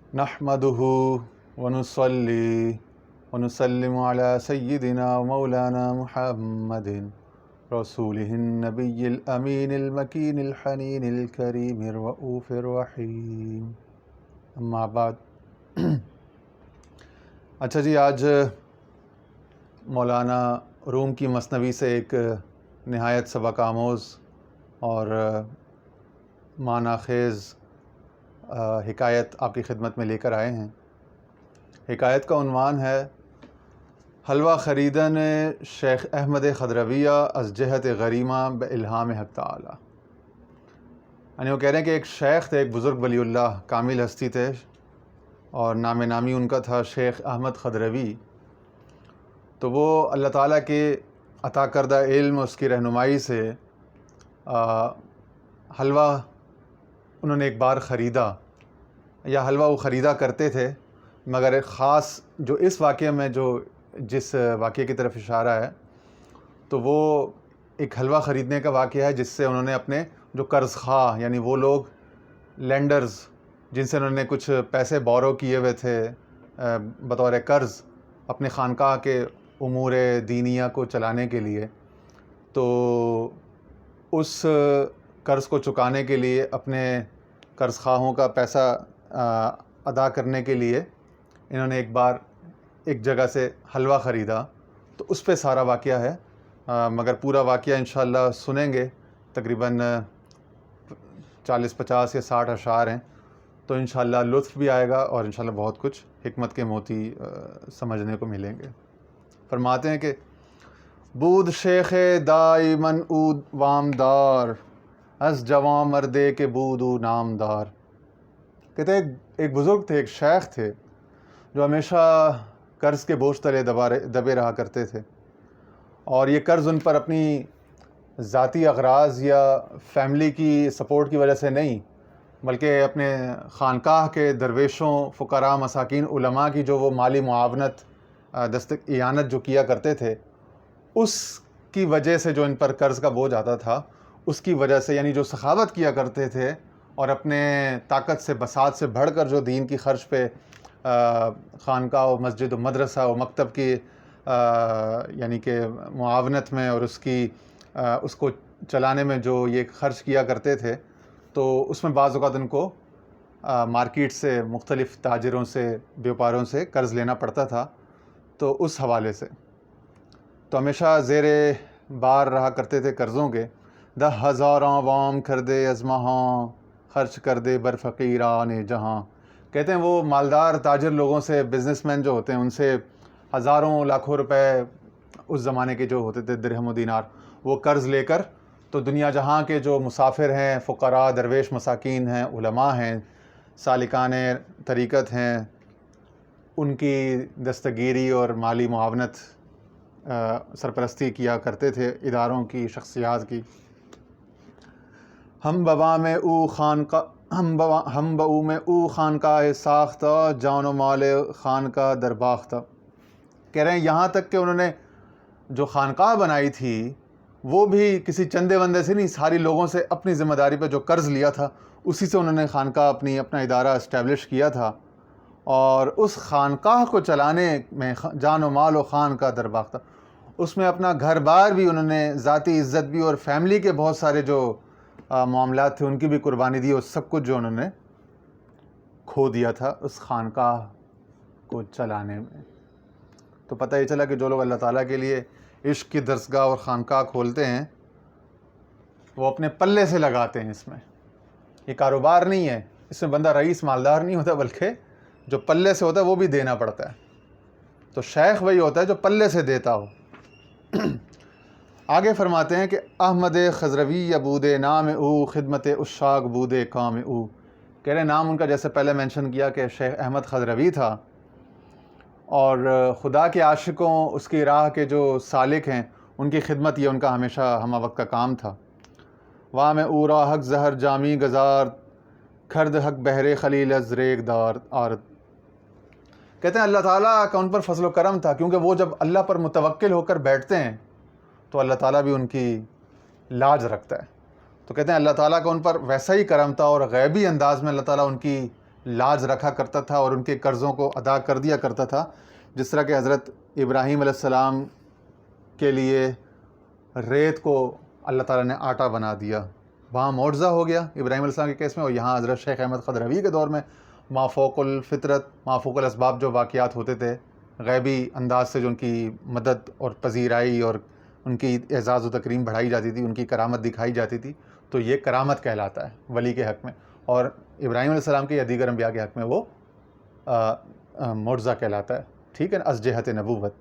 نحمده ونصلي ونسلم على سيدنا ومولانا محمد رسوله النبي الأمين المكين الحنين الكريم الرؤوف الرحيم اما بعد۔ اچھا جی، آج مولانا روم کی مثنوی سے ایک نہایت سبق آموز اور معنی خیز حکایت آپ کی خدمت میں لے کر آئے ہیں۔ حکایت کا عنوان ہے حلوہ خریدن شیخ احمد خضرویہ از جہت غریمہ بالہام حق تعالی۔ یعنی وہ کہہ رہے ہیں کہ ایک شیخ تھے، ایک بزرگ ولی اللہ کامل ہستی تھے، اور نام نامی ان کا تھا شیخ احمد خضروی۔ تو وہ اللہ تعالیٰ کے عطا کردہ علم، اس کی رہنمائی سے حلوہ انہوں نے ایک بار خریدا، یا حلوہ وہ خریدا کرتے تھے، مگر ایک خاص جو اس واقعے میں جس واقعے کی طرف اشارہ ہے، تو وہ ایک حلوہ خریدنے کا واقعہ ہے جس سے انہوں نے اپنے جو قرض خواہ، یعنی وہ لوگ لینڈرز جن سے انہوں نے کچھ پیسے بورو کیے ہوئے تھے بطور قرض اپنے خانقاہ کے امور دینیہ کو چلانے کے لیے، تو اس قرض کو چکانے کے لیے، اپنے قرض خواہوں کا پیسہ ادا کرنے کے لیے انہوں نے ایک بار ایک جگہ سے حلوہ خریدا۔ تو اس پہ سارا واقعہ ہے، مگر پورا واقعہ انشاءاللہ سنیں گے۔ تقریباً 40-50 یا 60 اشعار ہیں، تو انشاءاللہ لطف بھی آئے گا اور انشاءاللہ بہت کچھ حکمت کے موتی سمجھنے کو ملیں گے۔ فرماتے ہیں کہ بود شیخ دائی من اود وامدار از جوان مردے کے بود او نامدار۔ کہتے ہیں ایک بزرگ تھے، ایک شیخ تھے جو ہمیشہ قرض کے بوجھ تلے دبے رہا کرتے تھے، اور یہ قرض ان پر اپنی ذاتی اغراض یا فیملی کی سپورٹ کی وجہ سے نہیں، بلکہ اپنے خانقاہ کے درویشوں، فقراء، مساکین، علماء کی جو وہ مالی معاونت، اعانت جو کیا کرتے تھے، اس کی وجہ سے جو ان پر قرض کا بوجھ آتا تھا، اس کی وجہ سے، یعنی جو سخاوت کیا کرتے تھے اور اپنے طاقت سے بساط سے بڑھ کر جو دین کی خرچ پہ خانقاہ و مسجد و مدرسہ و مکتب کی یعنی کہ معاونت میں اور اس کو چلانے میں جو یہ خرچ کیا کرتے تھے، تو اس میں بعض اوقات ان کو مارکیٹ سے، مختلف تاجروں سے، بیوپاروں سے قرض لینا پڑتا تھا۔ تو اس حوالے سے تو ہمیشہ زیر بار رہا کرتے تھے قرضوں کے۔ 10,000 وام کر دے از مہاں، خرچ کر دے بر فقیران جہاں۔ کہتے ہیں وہ مالدار تاجر لوگوں سے، بزنس مین جو ہوتے ہیں، ان سے ہزاروں لاکھوں روپے اس زمانے کے جو ہوتے تھے درہم و دینار، وہ قرض لے کر تو دنیا جہاں کے جو مسافر ہیں، فقراء، درویش، مساکین ہیں، علماء ہیں، سالکان طریقت ہیں، ان کی دستگیری اور مالی معاونت، سرپرستی کیا کرتے تھے اداروں کی، شخصیات کی۔ ہم بوا میں او خانقاہ ساختہ، جان و مال خانقاہ درباختہ۔ کہہ رہے ہیں یہاں تک کہ انہوں نے جو خانقاہ بنائی تھی وہ بھی کسی چندے وندے سے نہیں، ساری لوگوں سے اپنی ذمہ داری پہ جو قرض لیا تھا اسی سے انہوں نے خانقاہ اپنا ادارہ اسٹیبلش کیا تھا، اور اس خانقاہ کو چلانے میں جان و مال و خان کا درباختہ، اس میں اپنا گھر بار بھی انہوں نے، ذاتی عزت بھی، اور فیملی کے بہت سارے جو معاملات تھے ان کی بھی قربانی دی، اور سب کچھ جو انہوں نے کھو دیا تھا اس خانقاہ کو چلانے میں۔ تو پتہ یہ چلا کہ جو لوگ اللہ تعالیٰ کے لیے عشق کی درسگاہ اور خانقاہ کھولتے ہیں وہ اپنے پلے سے لگاتے ہیں۔ اس میں یہ کاروبار نہیں ہے، اس میں بندہ رئیس مالدار نہیں ہوتا، بلکہ جو پلے سے ہوتا ہے وہ بھی دینا پڑتا ہے۔ تو شیخ وہی ہوتا ہے جو پلے سے دیتا ہو۔ آگے فرماتے ہیں کہ احمد خضروی بودے نام او، خدمت عشاق بودے کام او۔ کہہ رہے نام ان کا جیسے پہلے مینشن کیا کہ شیخ احمد خضروی تھا، اور خدا کے عاشقوں، اس کی راہ کے جو سالک ہیں، ان کی خدمت یہ ان کا ہمیشہ ہمہ وقت کا کام تھا۔ وام او را حق زہر جامی گزار، کھرد حق بحر خلیل از ریگ دار آرد۔ کہتے ہیں اللہ تعالیٰ کا ان پر فضل و کرم تھا، کیونکہ وہ جب اللہ پر متوکل ہو کر بیٹھتے ہیں تو اللہ تعالیٰ بھی ان کی لاج رکھتا ہے۔ تو کہتے ہیں اللہ تعالیٰ کا ان پر ویسا ہی کرم تھا، اور غیبی انداز میں اللہ تعالیٰ ان کی لاج رکھا کرتا تھا اور ان کے قرضوں کو ادا کر دیا کرتا تھا، جس طرح کہ حضرت ابراہیم علیہ السلام کے لیے ریت کو اللہ تعالیٰ نے آٹا بنا دیا. وہاں معجزہ ہو گیا ابراہیم علیہ السلام کے کیس میں، اور یہاں حضرت شیخ احمد خضروی کے دور میں مافوق الفطرت، مافوق الاسباب جو واقعات ہوتے تھے غیبی انداز سے، جو ان کی مدد اور پذیرائی اور ان کی اعزاز و تکریم بڑھائی جاتی تھی، ان کی کرامت دکھائی جاتی تھی، تو یہ کرامت کہلاتا ہے ولی کے حق میں، اور ابراہیم علیہ السلام کے یا دیگر انبیاء کے حق میں وہ معجزہ کہلاتا ہے. ٹھیک ہے نا، از جہت نبوت.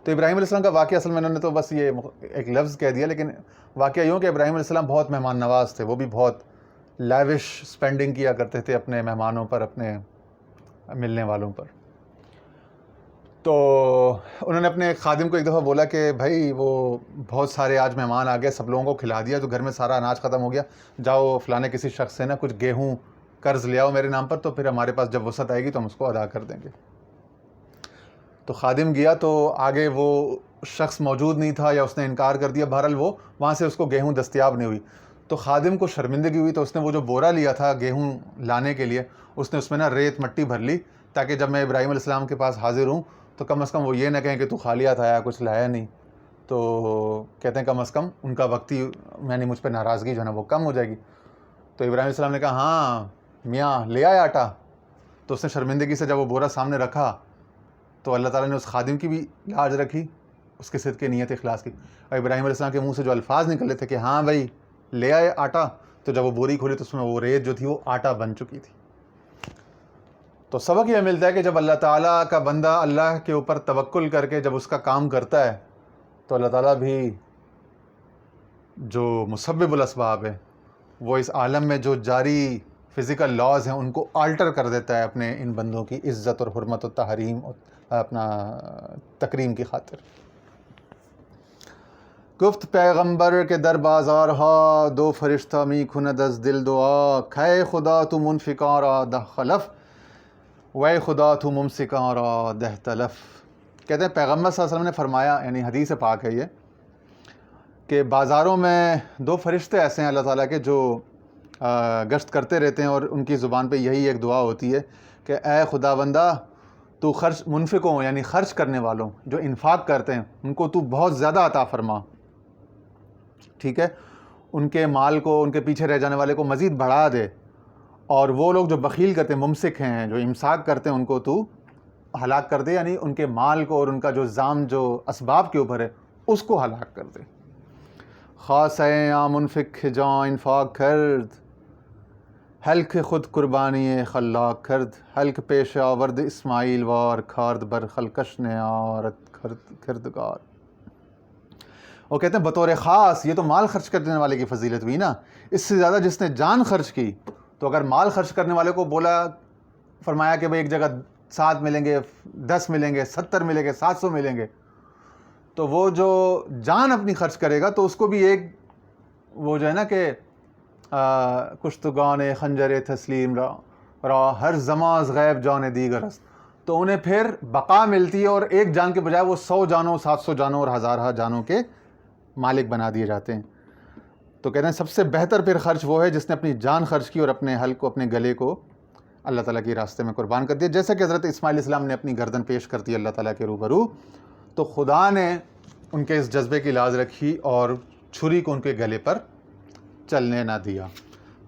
تو ابراہیم علیہ السلام کا واقعہ اصل میں انہوں نے تو بس یہ ایک لفظ کہہ دیا، لیکن واقعہ یوں کہ ابراہیم علیہ السلام بہت مہمان نواز تھے. وہ بھی بہت لیوش سپینڈنگ کیا کرتے تھے اپنے مہمانوں پر، اپنے ملنے والوں پر. تو انہوں نے اپنے خادم کو ایک دفعہ بولا کہ بھائی وہ بہت سارے آج مہمان آ گئے، سب لوگوں کو کھلا دیا، تو گھر میں سارا اناج ختم ہو گیا، جاؤ فلانے کسی شخص سے نا کچھ گیہوں قرض لے آؤ میرے نام پر، تو پھر ہمارے پاس جب وسعت آئے گی تو ہم اس کو ادا کر دیں گے. تو خادم گیا تو آگے وہ شخص موجود نہیں تھا یا اس نے انکار کر دیا، بہرحال وہ وہاں سے اس کو گیہوں دستیاب نہیں ہوئی. تو خادم کو شرمندگی ہوئی، تو اس نے وہ جو بورا لیا تھا گیہوں لانے کے لیے، اس نے اس میں نا ریت مٹی بھر لی، تاکہ جب میں ابراہیم علیہ السلام کے پاس حاضر ہوں تو کم از کم وہ یہ نہ کہیں کہ تو خالی ہاتھ آیا، کچھ لایا نہیں. تو کہتے ہیں کم از کم ان کا وقتی یعنی مجھ پہ ناراضگی جو ہے نا وہ کم ہو جائے گی. تو ابراہیم علیہ السلام نے کہا ہاں میاں لے آیا آٹا. تو اس نے شرمندگی سے جب وہ بورا سامنے رکھا تو اللہ تعالیٰ نے اس خادم کی بھی لاج رکھی، اس کے صدقے نیت اخلاص کی. اور ابراہیم علیہ السلام کے منہ سے جو الفاظ نکلے تھے کہ ہاں بھائی لے آئے آٹا، تو جب وہ بوری کھولی تو اس میں وہ ریت جو تھی وہ آٹا بن چکی تھی. تو سبق یہ ملتا ہے کہ جب اللہ تعالیٰ کا بندہ اللہ کے اوپر توکل کر کے جب اس کا کام کرتا ہے تو اللہ تعالیٰ بھی جو مسبب الاسباب ہے، وہ اس عالم میں جو جاری فزیکل لاز ہیں ان کو آلٹر کر دیتا ہے اپنے ان بندوں کی عزت اور حرمت و تحریم اور اپنا تکریم کی خاطر. گفت پیغمبر کے در بازار ہا، دو فرشتہ می کند از دل دعا، کھے خدا تو منفکارا دہ خلف، وے خدا تو ممسکارا دہ تلف. کہتے ہیں پیغمبر صلی اللہ علیہ وسلم نے فرمایا، یعنی حدیث پاک ہے یہ، کہ بازاروں میں دو فرشتے ایسے ہیں اللہ تعالیٰ کے جو گشت کرتے رہتے ہیں، اور ان کی زبان پہ یہی ایک دعا ہوتی ہے کہ اے خدا بندہ تو خرچ منفقوں یعنی خرچ کرنے والوں جو انفاق کرتے ہیں ان کو تو بہت زیادہ عطا فرما. ٹھیک ہے، ان کے مال کو، ان کے پیچھے رہ جانے والے کو مزید بڑھا دے، اور وہ لوگ جو بخیل کرتے ہیں، ممسک ہیں، جو امساک کرتے ہیں، ان کو تو ہلاک کر دے، یعنی ان کے مال کو اور ان کا جو زام جو اسباب کے اوپر ہے اس کو ہلاک کر دے. خاص ہے یا منفق جاں انفاق کرد، حلق خود قربانی خلاق کرد، حلق پیش آورد اسماعیل وار، کھارد بر خلقش نے آرت کردگار. وہ کہتے ہیں بطور خاص یہ تو مال خرچ کرنے والے کی فضیلت ہوئی نا، اس سے زیادہ جس نے جان خرچ کی. تو اگر مال خرچ کرنے والے کو بولا، فرمایا کہ بھئی ایک جگہ 7 ملیں گے، 10 ملیں گے، 70 ملیں گے، 700 ملیں گے، تو وہ جو جان اپنی خرچ کرے گا تو اس کو بھی ایک وہ جو ہے نا کہ کشتگان خنجر تسلیم را ہر زماز غیب جان دیگر است، تو انہیں پھر بقا ملتی ہے، اور ایک جان کے بجائے وہ 100 جانوں، 700 جانوں اور ہزارہ جانوں کے مالک بنا دیے جاتے ہیں. تو کہتے ہیں سب سے بہتر پھر خرچ وہ ہے جس نے اپنی جان خرچ کی اور اپنے حلق کو، اپنے گلے کو اللہ تعالیٰ کے راستے میں قربان کر دیا. جیسا کہ حضرت اسماعیل علیہ السلام نے اپنی گردن پیش کر دی اللہ تعالیٰ کے روبرو، تو خدا نے ان کے اس جذبے کی لاج رکھی اور چھری کو ان کے گلے پر چلنے نہ دیا.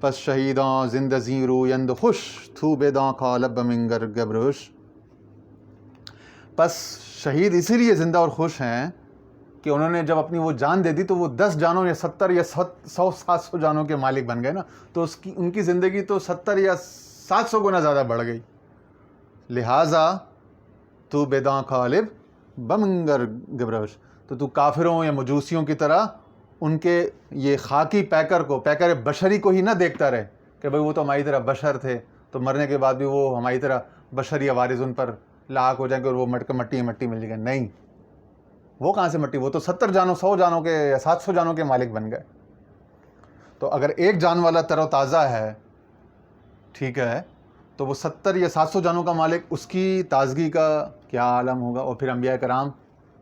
پس شہیداں زندہ زیرو یند خوش، تھو بیداں کالب منگر گبرش. پس شہید اسی لیے زندہ اور خوش ہیں کہ انہوں نے جب اپنی وہ جان دے دی تو وہ 10 جانوں یا 70 یا 100 700 جانوں کے مالک بن گئے نا، تو ان کی زندگی تو 70 یا 700 گنا زیادہ بڑھ گئی. لہٰذا تو بیداں کالب بمنگر گبرش، تو کافروں یا مجوسیوں کی طرح ان کے یہ خاکی پیکر بشری کو ہی نہ دیکھتا رہے کہ بھئی وہ تو ہماری طرح بشر تھے، تو مرنے کے بعد بھی وہ ہماری طرح بشری عوارض ان پر لاحق ہو جائیں گے اور وہ مٹی مل جائے گا. نہیں، وہ کہاں سے مٹی، وہ تو 70 جانوں، 100 جانوں کے یا 700 جانوں کے مالک بن گئے. تو اگر ایک جان والا تر و تازہ ہے، ٹھیک ہے، تو وہ 70 یا 700 جانوں کا مالک، اس کی تازگی کا کیا عالم ہوگا. اور پھر انبیاء کرام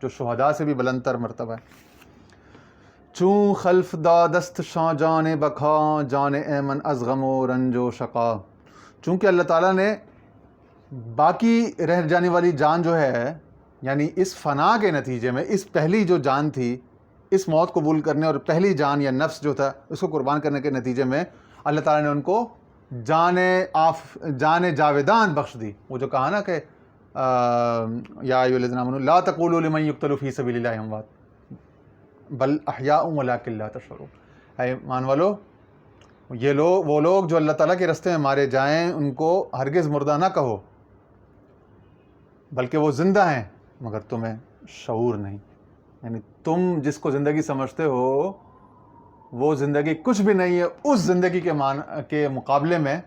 جو شہداء سے بھی بلند تر مرتبہ ہے. چون خلف دادست شاں جان بکھا، جان ایمن از غم و رنج و شقا، چونکہ اللہ تعالیٰ نے باقی رہ جانے والی جان جو ہے، یعنی اس فنا کے نتیجے میں، اس پہلی جو جان تھی، اس موت قبول کرنے اور پہلی جان یا نفس جو تھا اس کو قربان کرنے کے نتیجے میں اللہ تعالیٰ نے ان کو جان جاویدان بخش دی. وہ جو کہا نا کہ یا ایھا الذین آمنوا لا تقولوا لمن یقتل فی سبیل اللہ اموات بل احیاء ولکن لا تشعرون. اے ایمان والو، وہ لوگ جو اللہ تعالیٰ کے راستے میں مارے جائیں ان کو ہرگز مردہ نہ کہو، بلکہ وہ زندہ ہیں مگر تمہیں شعور نہیں. یعنی تم جس کو زندگی سمجھتے ہو وہ زندگی کچھ بھی نہیں ہے اس زندگی کے مقابلے میں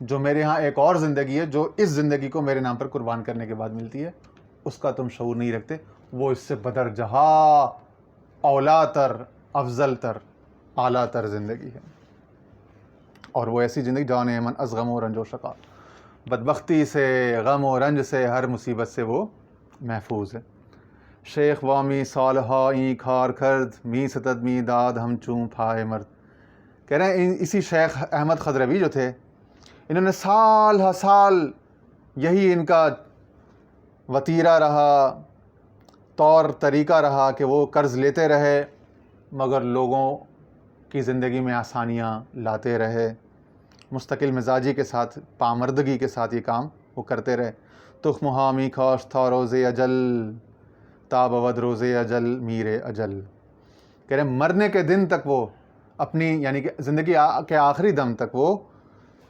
جو میرے ہاں ایک اور زندگی ہے جو اس زندگی کو میرے نام پر قربان کرنے کے بعد ملتی ہے، اس کا تم شعور نہیں رکھتے. وہ اس سے بدرجہ اولا تر، افضل تر، اعلیٰ تر زندگی ہے، اور وہ ایسی زندگی جان من از غم و رنج و شقا، بدبختی سے، غم و رنج سے، ہر مصیبت سے وہ محفوظ ہے. شیخ وامی صالحہ این کھار کھرد می ستد می داد ہم چون پھائے مرد. کہہ رہے ہیں اسی شیخ احمد خضروی جو تھے، انہوں نے سال ہر سال یہی ان کا وتیرہ رہا، طور طریقہ رہا کہ وہ قرض لیتے رہے مگر لوگوں کی زندگی میں آسانیاں لاتے رہے، مستقل مزاجی کے ساتھ، پامردگی کے ساتھ یہ کام وہ کرتے رہے. تخم حامی کھوش تھا روز اجل تاب ود روز اجل میر اجل. کہہ رہے ہیں مرنے کے دن تک وہ اپنی، یعنی کہ زندگی کے آخری دم تک وہ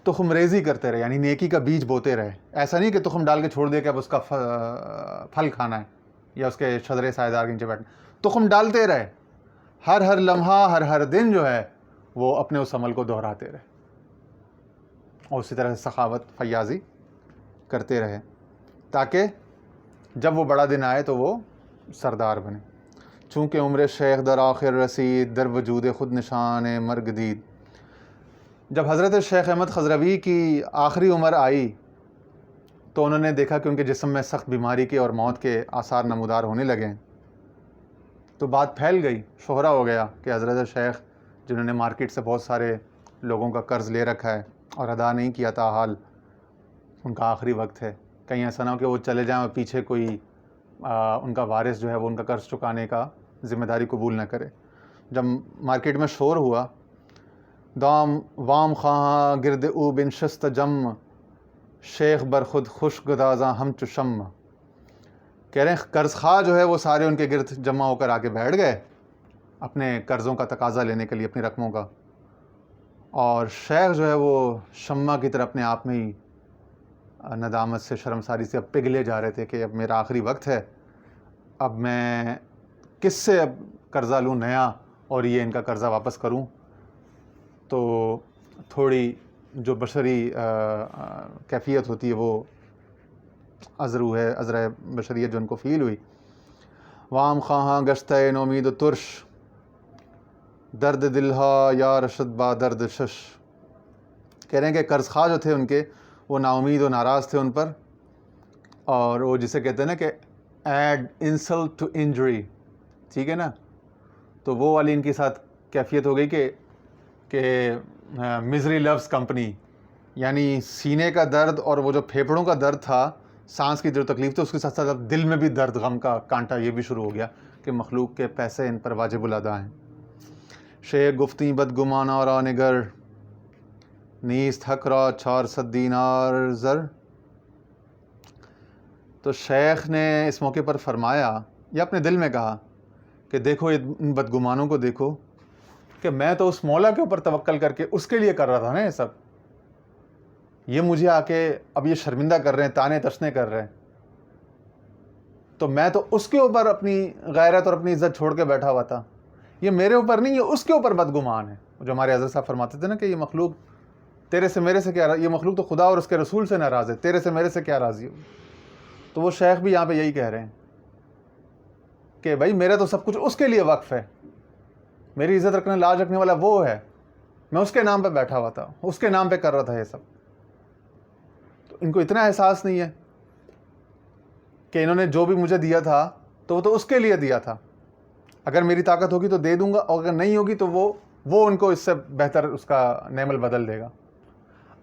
تخم ریزی کرتے رہے، یعنی نیکی کا بیج بوتے رہے. ایسا نہیں کہ تخم ڈال کے چھوڑ دے کہ اب اس کا پھل کھانا ہے یا اس کے شجرے سائے دار کے نیچے بیٹھنا. تخم ڈالتے رہے، ہر لمحہ، ہر دن جو ہے وہ اپنے اس عمل کو دہراتے رہے، اور اسی طرح سے سخاوت، فیاضی کرتے رہے تاکہ جب وہ بڑا دن آئے تو وہ سردار بنے. چونکہ عمر شیخ در آخر رسید در وجود خود نشان مرگ دید. جب حضرت شیخ احمد خضروی کی آخری عمر آئی تو انہوں نے دیکھا کہ ان کے جسم میں سخت بیماری کے اور موت کے آثار نمودار ہونے لگے. تو بات پھیل گئی، شہرہ ہو گیا کہ حضرت شیخ جنہوں نے مارکیٹ سے بہت سارے لوگوں کا قرض لے رکھا ہے اور ادا نہیں کیا تھا، حال ان کا آخری وقت ہے. کہیں ایسا نہ ہو کہ وہ چلے جائیں اور پیچھے کوئی ان کا وارث جو ہے وہ ان کا قرض چکانے کا ذمہ داری قبول نہ کرے. جب مارکیٹ میں شور ہوا، دام وام خواہاں گرد او بن شست جم شیخ بر خود خوش گدازاں ہم چشم. کہہ رہے ہیں قرض خواہ جو ہے وہ سارے ان کے گرد جمع ہو کر آ کے بیٹھ گئے اپنے قرضوں کا تقاضا لینے کے لیے، اپنی رقموں کا. اور شیخ جو ہے وہ شمع کی طرح اپنے آپ میں ہی ندامت سے، شرمساری سے اب پگھلے جا رہے تھے کہ اب میرا آخری وقت ہے، اب میں کس سے اب قرضہ لوں نیا اور یہ ان کا قرضہ واپس کروں. تو تھوڑی جو بشری کیفیت ہوتی ہے وہ عذر بشریت جو ان کو فیل ہوئی. وام خواہاں گشتہ نومید و ترش درد دلہا یا رشد با درد شش. کہہ رہے ہیں کہ قرض خواہ جو تھے ان کے، وہ نا امید و ناراض تھے ان پر، اور وہ جسے کہتے ہیں نا کہ ایڈ انسلٹ ٹو انجری، ٹھیک ہے نا. تو وہ والی ان کے ساتھ کیفیت ہو گئی کہ مزری لوز کمپنی، یعنی سینے کا درد اور وہ جو پھیپھڑوں کا درد تھا، سانس کی جو تکلیف تھی، اس کے ساتھ ساتھ اب دل میں بھی درد، غم کا کانٹا یہ بھی شروع ہو گیا کہ مخلوق کے پیسے ان پر واجب الادا ہیں. شیخ گفتیں بدگمانا را نگر نیست حق را 400 دینار زر. تو شیخ نے اس موقع پر فرمایا یا اپنے دل میں کہا کہ دیکھو ان بدگمانوں کو دیکھو کہ میں تو اس مولا کے اوپر توکل کر کے اس کے لیے کر رہا تھا نا یہ سب، یہ مجھے آ کے اب یہ شرمندہ کر رہے ہیں، تانے تشنے کر رہے ہیں، تو میں تو اس کے اوپر اپنی غیرت اور اپنی عزت چھوڑ کے بیٹھا ہوا تھا. یہ میرے اوپر نہیں، یہ اس کے اوپر بدگمان ہے. جو ہمارے حضرت صاحب فرماتے تھے نا کہ یہ مخلوق تیرے سے میرے سے کیا، یہ مخلوق تو خدا اور اس کے رسول سے ناراض ہے، تیرے سے میرے سے کیا راضی ہوگی. تو وہ شیخ بھی یہاں پہ یہی کہہ رہے ہیں کہ بھائی میرا تو سب کچھ اس کے لیے وقف ہے، میری عزت رکھنے، لاج رکھنے والا وہ ہے، میں اس کے نام پہ بیٹھا ہوا تھا، اس کے نام پہ کر رہا تھا یہ سب. تو ان کو اتنا احساس نہیں ہے کہ انہوں نے جو بھی مجھے دیا تھا تو وہ تو اس کے لیے دیا تھا، اگر میری طاقت ہوگی تو دے دوں گا، اور اگر نہیں ہوگی تو وہ ان کو اس سے بہتر اس کا نعم البدل دے گا.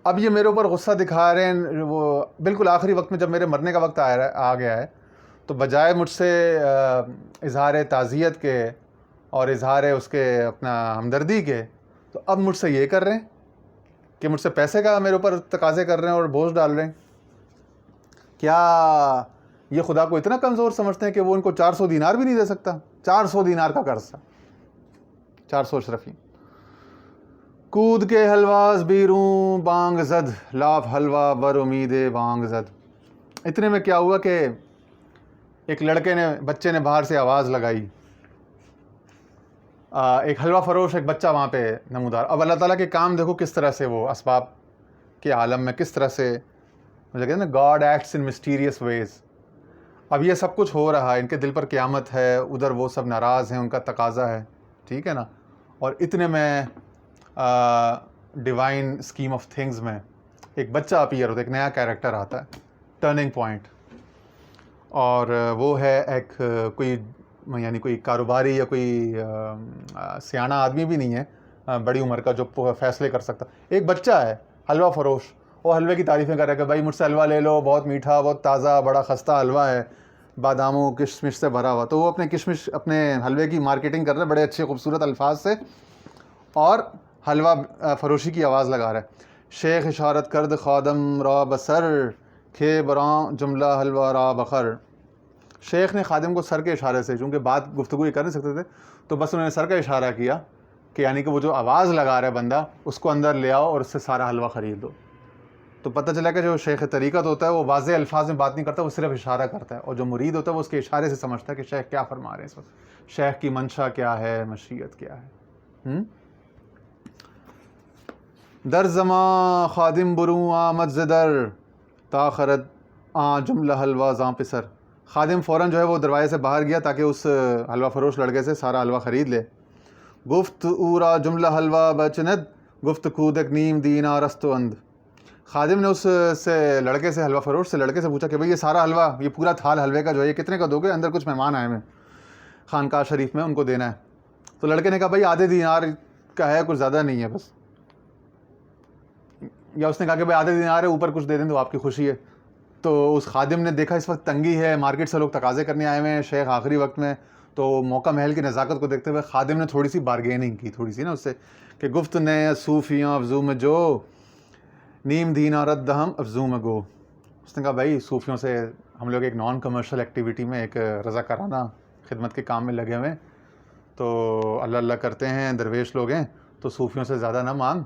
اب یہ میرے اوپر غصہ دکھا رہے ہیں، وہ بالکل آخری وقت میں جب میرے مرنے کا وقت آ گیا ہے، تو بجائے مجھ سے اظہار تعزیت کے اور اظہار اس کے اپنا ہمدردی کے، تو اب مجھ سے یہ کر رہے ہیں کہ مجھ سے پیسے کا میرے اوپر تقاضے کر رہے ہیں اور بوجھ ڈال رہے ہیں. کیا یہ خدا کو اتنا کمزور سمجھتے ہیں کہ وہ ان کو 400 دینار بھی نہیں دے سکتا؟ 400 دینار کا قرض تھا، 400 اشرفی. کود کے حلواز بیروں بانگ زد، لاف حلوہ بر امید بانگ زد. اتنے میں کیا ہوا کہ ایک بچے نے باہر سے آواز لگائی. ایک حلوہ فروش ایک بچہ وہاں پہ نمودار. اب اللہ تعالیٰ کے کام دیکھو کس طرح سے وہ اسباب کے عالم میں کس طرح سے مجھے کہتے ہیں نا گاڈ ایکٹس ان مسٹیریس ویز. اب یہ سب کچھ ہو رہا ہے، ان کے دل پر قیامت ہے، ادھر وہ سب ناراض ہیں، ان کا تقاضا ہے، ٹھیک ہے نا. اور اتنے میں ڈیوائن اسکیم آف تھنگز میں ایک بچہ اپیئر ہوتا ہے، ایک نیا کیریکٹر آتا ہے، ٹرننگ پوائنٹ. اور وہ ہے ایک کوئی کاروباری یا کوئی سیاںہ آدمی بھی نہیں ہے بڑی عمر کا جو فیصلے کر سکتا. ایک بچہ ہے حلوہ فروش، وہ حلوے کی تعریفیں کر رہا ہے کہ بھائی مجھ سے حلوہ لے لو، بہت میٹھا، بہت تازہ، بڑا خستہ حلوہ ہے، باداموں کشمش سے بھرا ہوا. تو وہ اپنے حلوے کی مارکیٹنگ کر رہا ہے بڑے اچھے خوبصورت الفاظ سے، اور حلوہ فروشی کی آواز لگا رہا ہے. شیخ اشارت کرد خادم را بسر، کھے براں جملہ حلوہ را بخر. شیخ نے خادم کو سر کے اشارے سے، چونکہ بات گفتگو یہ کر نہیں سکتے تھے، تو بس انہوں نے سر کا اشارہ کیا کہ یعنی کہ وہ جو آواز لگا رہا ہے بندہ، اس کو اندر لے آؤ اور اس سے سارا حلوہ خرید دو. تو پتہ چلا کہ جو شیخ طریقت ہوتا ہے وہ واضح الفاظ میں بات نہیں کرتا، وہ صرف اشارہ کرتا ہے، اور جو مرید ہوتا ہے وہ اس کے اشارے سے سمجھتا ہے کہ شیخ کیا فرما رہے ہیں اس وقت، شیخ کی منشا کیا ہے، مشیت کیا ہے. در زمان خادم بروں آمد زدر، تاخرت آ جملہ حلوہ زاں پسر. خادم فوراً جو ہے وہ دروازے سے باہر گیا تاکہ اس حلوہ فروش لڑکے سے سارا حلوہ خرید لے. گفت اورا جملہ حلوہ بچند، گفت کودک نیم دینار است و اند. خادم نے اس لڑکے سے حلوہ فروش سے لڑکے سے پوچھا کہ بھئی یہ سارا حلوہ، یہ پورا تھال حلوے کا جو ہے یہ کتنے کا دو گے؟ اندر کچھ مہمان آئے ہیں خانقاہ شریف میں، ان کو دینا ہے. تو لڑکے نے کہا بھئی آدھے دینار کا ہے، کچھ زیادہ نہیں ہے بس. یا اس نے کہا کہ بھئی آدھے دینار ہے، اوپر کچھ دے دیں تو آپ کی خوشی ہے. تو اس خادم نے دیکھا اس وقت تنگی ہے، مارکیٹ سے لوگ تقاضے کرنے آئے ہوئے ہیں، شیخ آخری وقت میں، تو موقع محل کی نزاکت کو دیکھتے ہوئے خادم نے تھوڑی سی بارگیننگ کی، تھوڑی سی نا اس سے، کہ گفت نے صوفیاں افزو میں جو، نیم دینار دہم افزو میں گو. اس نے کہا بھائی صوفیوں سے ہم لوگ ایک نان کمرشل ایکٹیویٹی میں، ایک رضاکارانہ خدمت کے کام میں لگے ہوئے ہیں، تو اللہ اللہ کرتے ہیں، درویش لوگ ہیں، تو صوفیوں سے زیادہ نہ مانگ،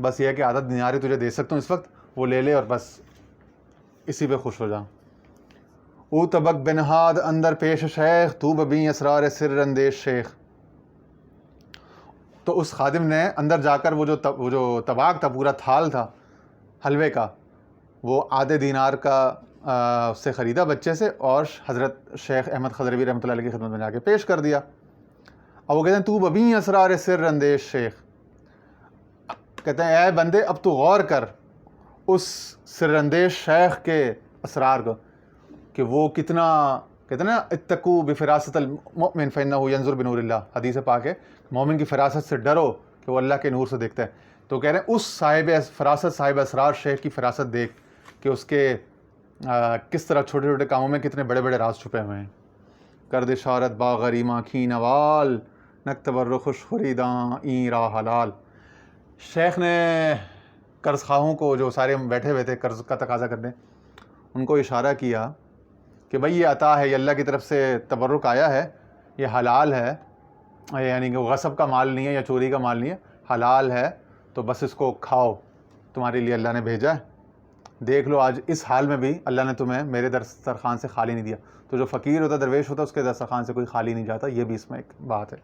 بس یہ ہے کہ آدھا دینار تجھے دے سکتا ہوں اس وقت، وہ لے لے اور بس اسی پہ خوش ہو جا. او طبق بنہاد اندر پیش شیخ، تو ببیں اسرار سر اندیش شیخ. تو اس خادم نے اندر جا کر وہ جو طباق تھا، پورا تھال تھا حلوے کا، وہ آدھے دینار کا اس سے خریدا بچے سے، اور حضرت شیخ احمد خضروی رحمۃ اللہ علیہ کی خدمت میں جا کے پیش کر دیا. اب وہ کہتے ہیں تو ببیں اسرار سر اندیش شیخ، کہتے ہیں اے بندے اب تو غور کر اس سر اندیش شیخ کے اسرار کو، کہ وہ کتنا، کہتے ہیں نا اتقوا بفراست المؤمن فانہ ینظر بنور اللہ، حدیث پاک ہے، مومن کی فراست سے ڈرو کہ وہ اللہ کے نور سے دیکھتا ہے. تو کہہ رہے ہیں اس صاحب فراست، صاحب اسرار شیخ کی فراست دیکھ کہ اس کے کس طرح چھوٹے چھوٹے کاموں میں کتنے بڑے بڑے راز چھپے ہوئے ہیں. کرد اشارت با غریماں کھین وال، نکتبر خوش خریداں این راہ حلال. شیخ نے قرض خواہوں کو، جو سارے بیٹھے ہوئے تھے قرض کا تقاضا کرنے، ان کو اشارہ کیا کہ بھئی یہ عطا ہے، یہ اللہ کی طرف سے تبرک آیا ہے، یہ حلال ہے، یعنی کہ غصب کا مال نہیں ہے یا چوری کا مال نہیں ہے، حلال ہے، تو بس اس کو کھاؤ، تمہارے لیے اللہ نے بھیجا ہے. دیکھ لو آج اس حال میں بھی اللہ نے تمہیں میرے دسترخوان سے خالی نہیں دیا. تو جو فقیر ہوتا، درویش ہوتا، اس کے دسترخوان سے کوئی خالی نہیں جاتا. یہ بھی اس میں ایک بات ہے.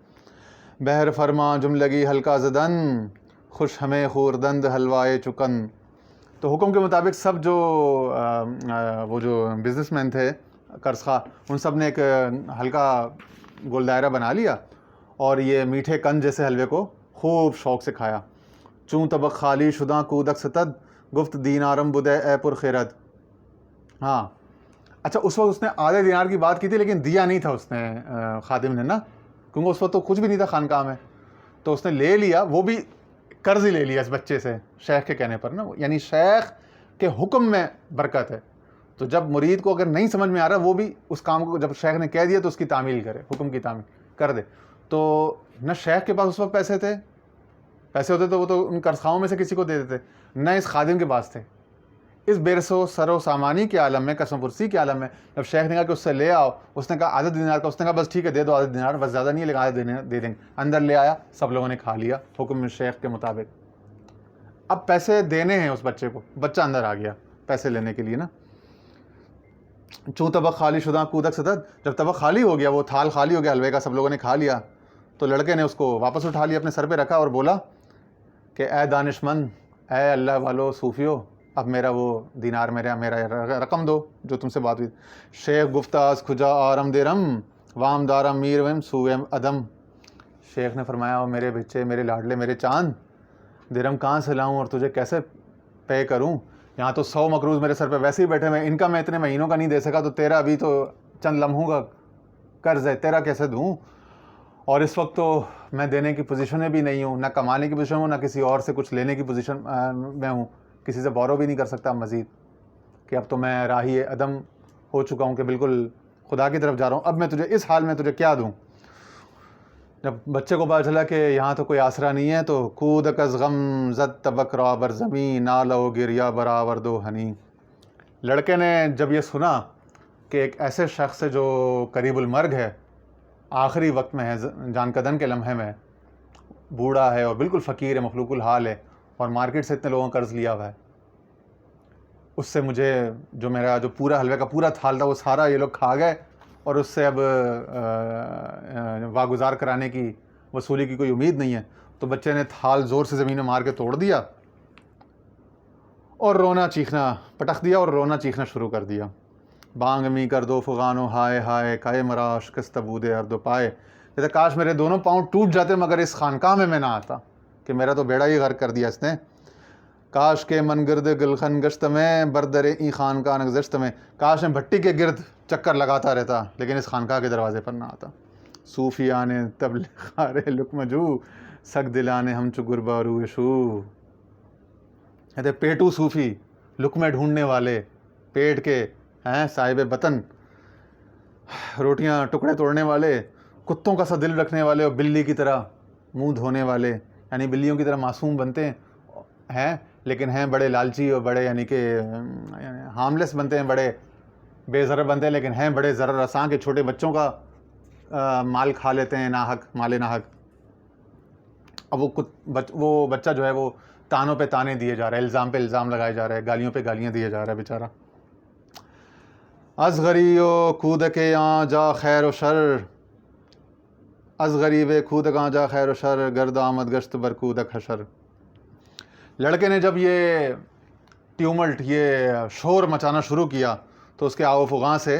بہر فرما جملگی ہلکا زدن، خوش ہمیں خوردند حلوائے چکن. تو حکم کے مطابق سب وہ جو بزنس مین تھے قرض خواہ، ان سب نے ایک ہلکا گول دائرہ بنا لیا اور یہ میٹھے کن جیسے حلوے کو خوب شوق سے کھایا. چوں طبق خالی شداں کودک ستد، گفت دینارم بدے اے پر خیرت. ہاں اچھا، اس وقت اس نے آدھے دینار کی بات کی تھی، لیکن دیا نہیں تھا اس نے خادم نے نا، کیونکہ اس وقت تو کچھ بھی نہیں تھا خانقاہ میں. تو اس نے لے لیا، وہ بھی قرض ہی لے لیا اس بچے سے شیخ کے کہنے پر نا. یعنی شیخ کے حکم میں برکت ہے. تو جب مرید کو اگر نہیں سمجھ میں آ رہا وہ بھی اس کام کو جب شیخ نے کہہ دیا تو اس کی تعمیل کرے, حکم کی تعمیل کر دے. تو نہ شیخ کے پاس اس وقت پیسے ہوتے تو وہ تو ان قرض خواہوں میں سے کسی کو دے دیتے, نہ اس خادم کے پاس تھے. اس بیرس و سر و سامانی کے عالم میں, قسم پرسی کے عالم میں, جب شیخ نے کہا کہ اس سے لے آؤ, اس نے کہا آدھا دینار کا, اس نے کہا بس ٹھیک ہے دے دو آدھا دینار, بس زیادہ نہیں ہے لیکن آدھا دینار دے دیں گے. اندر لے آیا, سب لوگوں نے کھا لیا حکم شیخ کے مطابق. اب پیسے دینے ہیں اس بچے کو, بچہ اندر آ گیا پیسے لینے کے لیے نا. چوں طبق خالی شدہ کودک صدد, جب طبق خالی ہو گیا, وہ تھال خالی ہو گیا حلوے کا, سب لوگوں نے کھا لیا, تو لڑکے نے اس کو واپس اٹھا لیا, اپنے سر پہ رکھا اور بولا کہ اے دانش مند, اے اللہ والو صوفیو, اب میرا وہ دینار میرا رقم دو جو تم سے بات ہوئی. شیخ گفتاز کھجا آرم درم وام دارم میر وم سویم ادم. شیخ نے فرمایا او میرے بچے, میرے لاڈلے, میرے چاند, درم کہاں سے لاؤں اور تجھے کیسے پے کروں؟ یہاں تو 100 مقروض میرے سر پہ ویسے ہی بیٹھے ہوئے, ان کا میں اتنے مہینوں کا نہیں دے سکا, تو تیرا ابھی تو چند لمحوں کا قرض ہے, تیرا کیسے دوں؟ اور اس وقت تو میں دینے کی پوزیشن میں بھی نہیں ہوں, نہ کمانے کی پوزیشن ہوں, نہ کسی اور سے کچھ لینے کی پوزیشن میں ہوں, کسی سے بورو بھی نہیں کر سکتا مزید, کہ اب تو میں راہی عدم ہو چکا ہوں کہ بالکل خدا کی طرف جا رہا ہوں, اب میں تجھے اس حال میں تجھے کیا دوں؟ جب بچے کو پتا چلا کہ یہاں تو کوئی آسرا نہیں ہے, تو کودک از غم زد طبق را بر زمین نالو گریا برآور دو ہنی. لڑکے نے جب یہ سنا کہ ایک ایسے شخص ہے جو قریب المرگ ہے, آخری وقت میں ہے, جان کدن کے لمحے میں, بوڑھا ہے اور بالکل فقیر ہے, مخلوق الحال ہے, اور مارکیٹ سے اتنے لوگوں کا قرض لیا ہوا ہے, اس سے مجھے جو میرا جو پورا حلوے کا پورا تھال تھا وہ سارا یہ لوگ کھا گئے, اور اس سے اب واگزار کرانے کی وصولی کی کوئی امید نہیں ہے. تو بچے نے تھال زور سے زمین میں مار کے توڑ دیا اور رونا چیخنا پٹخ دیا اور رونا چیخنا شروع کر دیا. بانگ می کر دو فغانو ہائے ہائے کائے مرا شکست بود اردو پائے. کہتے کاش میرے دونوں پاؤں ٹوٹ جاتے مگر اس خانقاہ میں نہ آتا, کہ میرا تو بیڑا ہی غرق کر دیا اس نے. کاش کے من گرد گلخن گشت میں بردر ای خانقاہ نگزشت میں, کاش میں بھٹی کے گرد چکر لگاتا رہتا لیکن اس خانقاہ کے دروازے پر نہ آتا. صوفیان تبلیغار لکمجو سگ دلانے ہم چو گربا روشو. کہتے پیٹو صوفی, لکمے ڈھونڈنے والے, پیٹ کے ہیں صاحب بطن, روٹیاں ٹکڑے توڑنے والے, کتوں کا سا دل رکھنے والے اور بلی کی طرح منہ دھونے والے, یعنی بلیوں کی طرح معصوم بنتے ہیں لیکن ہیں بڑے لالچی اور بڑے یعنی کہ ہارملیس بنتے ہیں, بڑے بے ضرر بنتے ہیں لیکن ہیں بڑے ضرر رساں کے, چھوٹے بچوں کا مال کھا لیتے ہیں ناحق, مال ناحق. اب وہ بچہ جو ہے وہ تانوں پہ تانے دیے جا رہا ہے, الزام پہ الزام لگائے جا رہے ہیں, گالیوں پہ گالیاں دیے جا رہا ہے بیچارہ. از غریو کودک آں جا خیر و شر, از غریب کودک آں جا خیر و شر گرد آمد گشت بر کودک حشر. لڑکے نے جب یہ ٹیوملٹ, یہ شور مچانا شروع کیا تو اس کے آو فغاں سے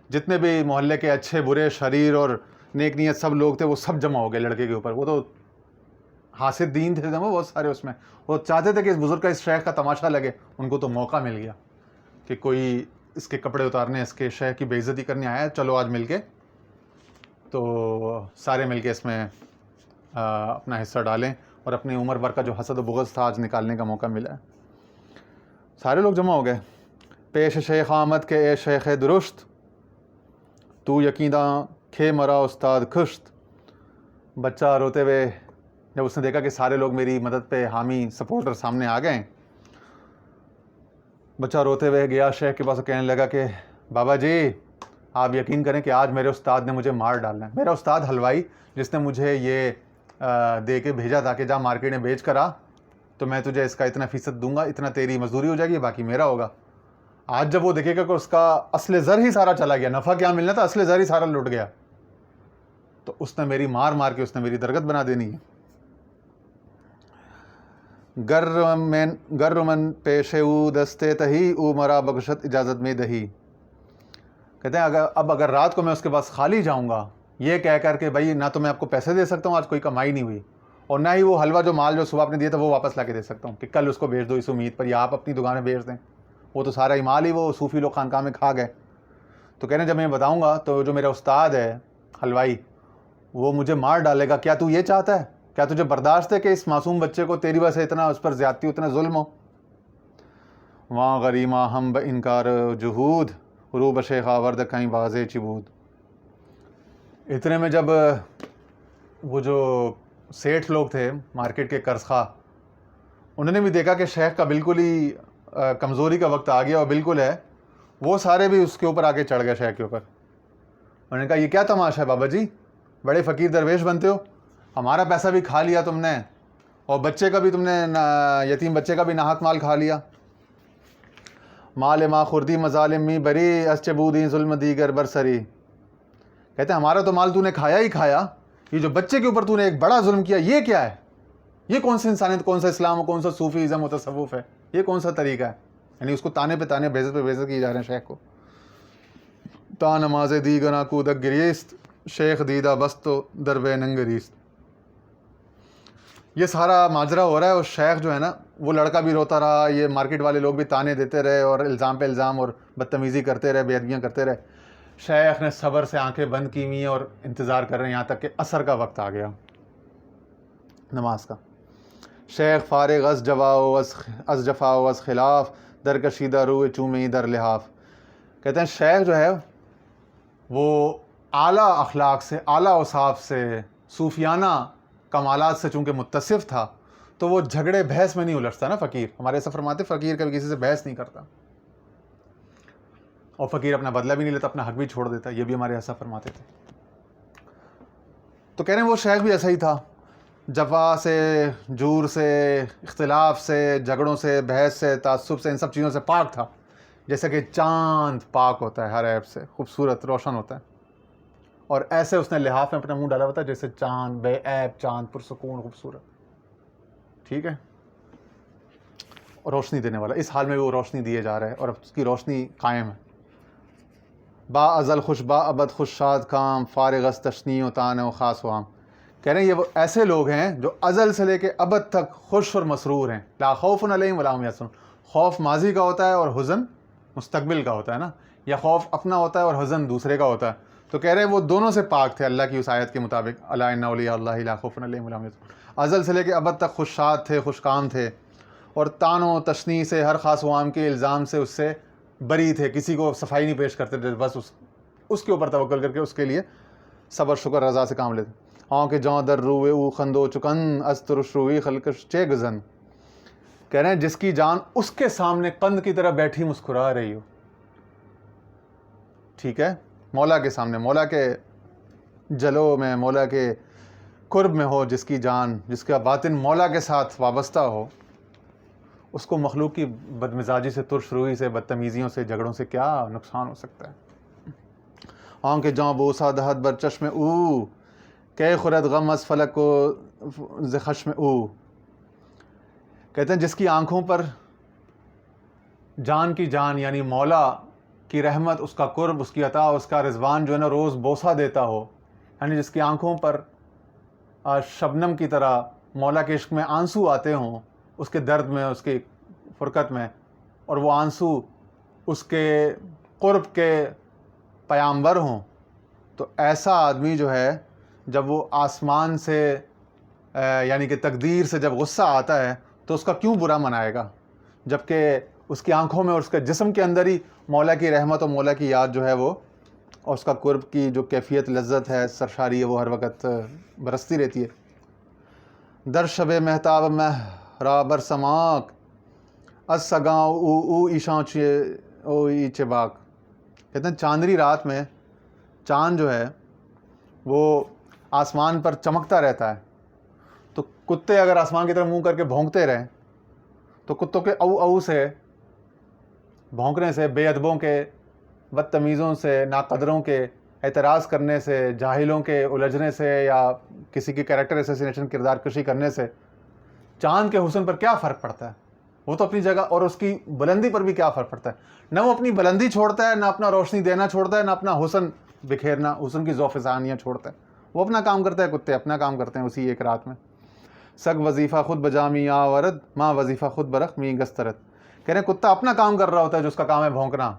جتنے بھی محلے کے اچھے برے شریر اور نیک نیت سب لوگ تھے وہ سب جمع ہو گئے لڑکے کے اوپر. وہ تو حاسد دین تھے بہت سارے اس میں, وہ چاہتے تھے کہ اس بزرگ کا, اس شیخ کا تماشا لگے. ان کو تو موقع مل گیا کہ کوئی اس کے کپڑے اتارنے, اس کے شیخ کی بے عزتی کرنے آیا, چلو آج مل کے, تو سارے مل کے اس میں اپنا حصہ ڈالیں اور اپنی عمر بھر کا جو حسد و بغض تھا آج نکالنے کا موقع ملا ہے. سارے لوگ جمع ہو گئے. پیش شیخ آمد کے اے شیخ درست, تو یقیندہ کھے مرا استاد کشت. بچہ روتے ہوئے جب اس نے دیکھا کہ سارے لوگ میری مدد پہ حامی سپورٹر سامنے آ گئے, بچہ روتے ہوئے گیا شیخ کے پاس اور کہنے لگا کہ بابا جی آپ یقین کریں کہ آج میرے استاد نے مجھے مار ڈالنا ہے. میرا استاد حلوائی جس نے مجھے یہ دے کے بھیجا تھا کہ جا مارکیٹ میں بیچ کر آ, تو میں تجھے اس کا اتنا فیصد دوں گا, اتنا تیری مزدوری ہو جائے گی, باقی میرا ہوگا. آج جب وہ دیکھے گا کہ اس کا اصل زر ہی سارا چلا گیا, نفع کیا ملنا تھا, اصل زر ہی سارا لٹ گیا, تو اس نے میری مار مار کے اس نے میری درگت بنا دینی ہے. گر من پیش او دستے تہی او مرا بخشت اجازت میں دہی. کہتے ہیں اگر رات کو میں اس کے پاس خالی جاؤں گا یہ کہہ کر کہ بھائی نہ تو میں آپ کو پیسے دے سکتا ہوں, آج کوئی کمائی نہیں ہوئی, اور نہ ہی وہ حلوہ جو مال جو صبح آپ نے دیا تھا وہ واپس لا کے دے سکتا ہوں کہ کل اس کو بیچ دو اس امید پر, یا آپ اپنی دکانیں بیچ دیں, وہ تو سارا ہی مال ہی وہ صوفی لوگ خانقاہ میں کھا گئے. تو کہنے جب میں بتاؤں گا تو جو میرا استاد ہے حلوائی وہ مجھے مار ڈالے گا, کیا تو یہ چاہتا ہے کیا تجھے برداشت ہے کہ اس معصوم بچے کو تیری وجہ سے اتنا اس پر زیادتی اتنا ظلم ہو؟ وہاں غریمہ ہم ب انکار جہود غروب شیخ آورد کہیں بازے چبود. اتنے میں جب وہ جو سیٹھ لوگ تھے مارکیٹ کے قرض خواہ، انہوں نے بھی دیکھا کہ شیخ کا بالکل ہی کمزوری کا وقت آ گیا اور بالکل ہے، وہ سارے بھی اس کے اوپر آ کے چڑھ گئے شیخ کے اوپر. انہوں نے کہا یہ کیا تماشا ہے بابا جی، بڑے فقیر درویش بنتے ہو، ہمارا پیسہ بھی کھا لیا تم نے اور بچے کا بھی تم نے یتیم بچے کا بھی ناحق مال کھا لیا. مال ما خوردی مظالم می بری از چبودی ظلم دیگر برسری. کہتے ہیں ہمارا تو مال تو نے کھایا ہی کھایا، یہ جو بچے کے اوپر تو نے ایک بڑا ظلم کیا، یہ کیا ہے؟ یہ کون سی انسانیت، کون سا اسلام، کون سا صوفیزم و تصوف ہے؟ یہ کون سا طریقہ ہے؟ یعنی اس کو تانے پہ تانے، بےعزت پہ بےعزت کیے جا رہے ہیں شیخ کو. تا نماز دیگنا کودک گریست شیخ دیدہ بستو دربے ننگریست. یہ سارا ماجرا ہو رہا ہے اور شیخ جو ہے نا وہ لڑکا بھی روتا رہا، یہ مارکیٹ والے لوگ بھی تانے دیتے رہے اور الزام پہ الزام اور بدتمیزی کرتے رہے، بے ادبیاں کرتے رہے. شیخ نے صبر سے آنکھیں بند کی ہوئی ہیں اور انتظار کر رہے ہیں یہاں تک کہ عصر کا وقت آ گیا نماز کا. شیخ فارغ از جواؤ از جفاؤ از خلاف در کشیدہ روئے چومے در لحاف. کہتے ہیں شیخ جو ہے وہ اعلیٰ اخلاق سے، اعلیٰ اوصاف سے، صوفیانہ کمالات سے چونکہ متصف تھا تو وہ جھگڑے بحث میں نہیں الجھتا نا. فقیر ہمارے ایسا فرماتے فقیر کبھی کسی سے بحث نہیں کرتا اور فقیر اپنا بدلہ بھی نہیں لیتا، اپنا حق بھی چھوڑ دیتا. یہ بھی ہمارے ایسا فرماتے تھے. تو کہہ رہے ہیں وہ شیخ بھی ایسا ہی تھا، جفا سے، جور سے، اختلاف سے، جھگڑوں سے، بحث سے، تعصب سے، ان سب چیزوں سے پاک تھا. جیسے کہ چاند پاک ہوتا ہے ہر عیب سے، خوبصورت روشن ہوتا ہے، اور ایسے اس نے لحاف میں اپنا منہ ڈالا ہوا تھا جیسے چاند بے عیب، چاند پرسکون خوبصورت. ٹھیک ہے، اور روشنی دینے والا. اس حال میں وہ روشنی دیے جا رہا ہے اور اب اس کی روشنی قائم ہے. با ازل خوش با ابد خوش شاد کام فارغ از تشنی و تان و خاص و عام. کہہ رہے ہیں یہ وہ ایسے لوگ ہیں جو ازل سے لے کے ابد تک خوش اور مسرور ہیں. لا خوف علیہم ولا هم یحزنون. خوف ماضی کا ہوتا ہے اور حزن مستقبل کا ہوتا ہے نا، یا خوف اپنا ہوتا ہے اور حزن دوسرے کا ہوتا ہے. تو کہہ رہے ہیں وہ دونوں سے پاک تھے اللہ کی اس آیت کے مطابق، الا ان اولیاء اللہ لا خوف علیہم ولا هم یحزنون. ازل سے لے کے ابد تک خوش شاد تھے، خوش کام تھے، اور تان و تشنی سے، ہر خاص و عام کے الزام سے اس سے بری تھے. کسی کو صفائی نہیں پیش کرتے تھے، بس اس کے اوپر توکل کر کے اس کے لیے صبر شکر رضا سے کام لیتے. ہاں کہ جاں در روئے او خندو چکن از ترش روئی خلکش چے گزن. کہہ رہے ہیں جس کی جان اس کے سامنے قند کی طرح بیٹھی مسکرا رہی ہو. ٹھیک ہے، مولا کے سامنے، مولا کے جلو میں، مولا کے قرب میں ہو جس کی جان، جس کا باطن مولا کے ساتھ وابستہ ہو، اس کو مخلوق کی بدمزاجی سے، ترش روئی سے، بدتمیزیوں سے، جھگڑوں سے کیا نقصان ہو سکتا ہے. آنکھ جاں بوسا دہت بر چشم او کہ خورد غم از فلک کو ز خشم او. کہتے ہیں جس کی آنکھوں پر جان کی جان یعنی مولا کی رحمت، اس کا قرب، اس کی عطا، اس کا رضوان جو ہے نا روز بوسہ دیتا ہو، یعنی جس کی آنکھوں پر شبنم کی طرح مولا کے عشق میں آنسو آتے ہوں، اس کے درد میں، اس کی فرقت میں، اور وہ آنسو اس کے قرب کے پیامبر ہوں، تو ایسا آدمی جو ہے جب وہ آسمان سے یعنی کہ تقدیر سے جب غصہ آتا ہے تو اس کا کیوں برا منائے گا، جبکہ اس کی آنکھوں میں اور اس کے جسم کے اندر ہی مولا کی رحمت اور مولا کی یاد جو ہے وہ، اور اس کا قرب کی جو کیفیت لذت ہے، سرشاری ہے، وہ ہر وقت برستی رہتی ہے. در شب مہتاب مہرابر سماک از سگاں او ایشاں او ایچے باک. کہتے ہیں چاندنی رات میں چاند جو ہے وہ آسمان پر چمکتا رہتا ہے، تو کتے اگر آسمان کی طرف منہ کر کے بھونکتے رہیں تو کتوں کے او او سے، بھونکنے سے، بے ادبوں کے، بدتمیزوں سے، ناقدروں کے اعتراض کرنے سے، جاہلوں کے الجھنے سے، یا کسی کی کیریکٹر اسیسینیشن، کردار کشی کرنے سے چاند کے حسن پر کیا فرق پڑتا ہے؟ وہ تو اپنی جگہ، اور اس کی بلندی پر بھی کیا فرق پڑتا ہے؟ نہ وہ اپنی بلندی چھوڑتا ہے، نہ اپنا روشنی دینا چھوڑتا ہے، نہ اپنا حسن بکھیرنا، حسن کی ذوق ثانیہ چھوڑتا ہے. وہ اپنا کام کرتا ہے، کتے اپنا کام کرتے ہیں اسی ایک رات میں. سگ وظیفہ خود بجامی آورد ماں وظیفہ خود برخ می گسترت. کہہ رہے ہیں کتا اپنا کام کر رہا ہوتا ہے جو اس کا کام ہے بھونکنا،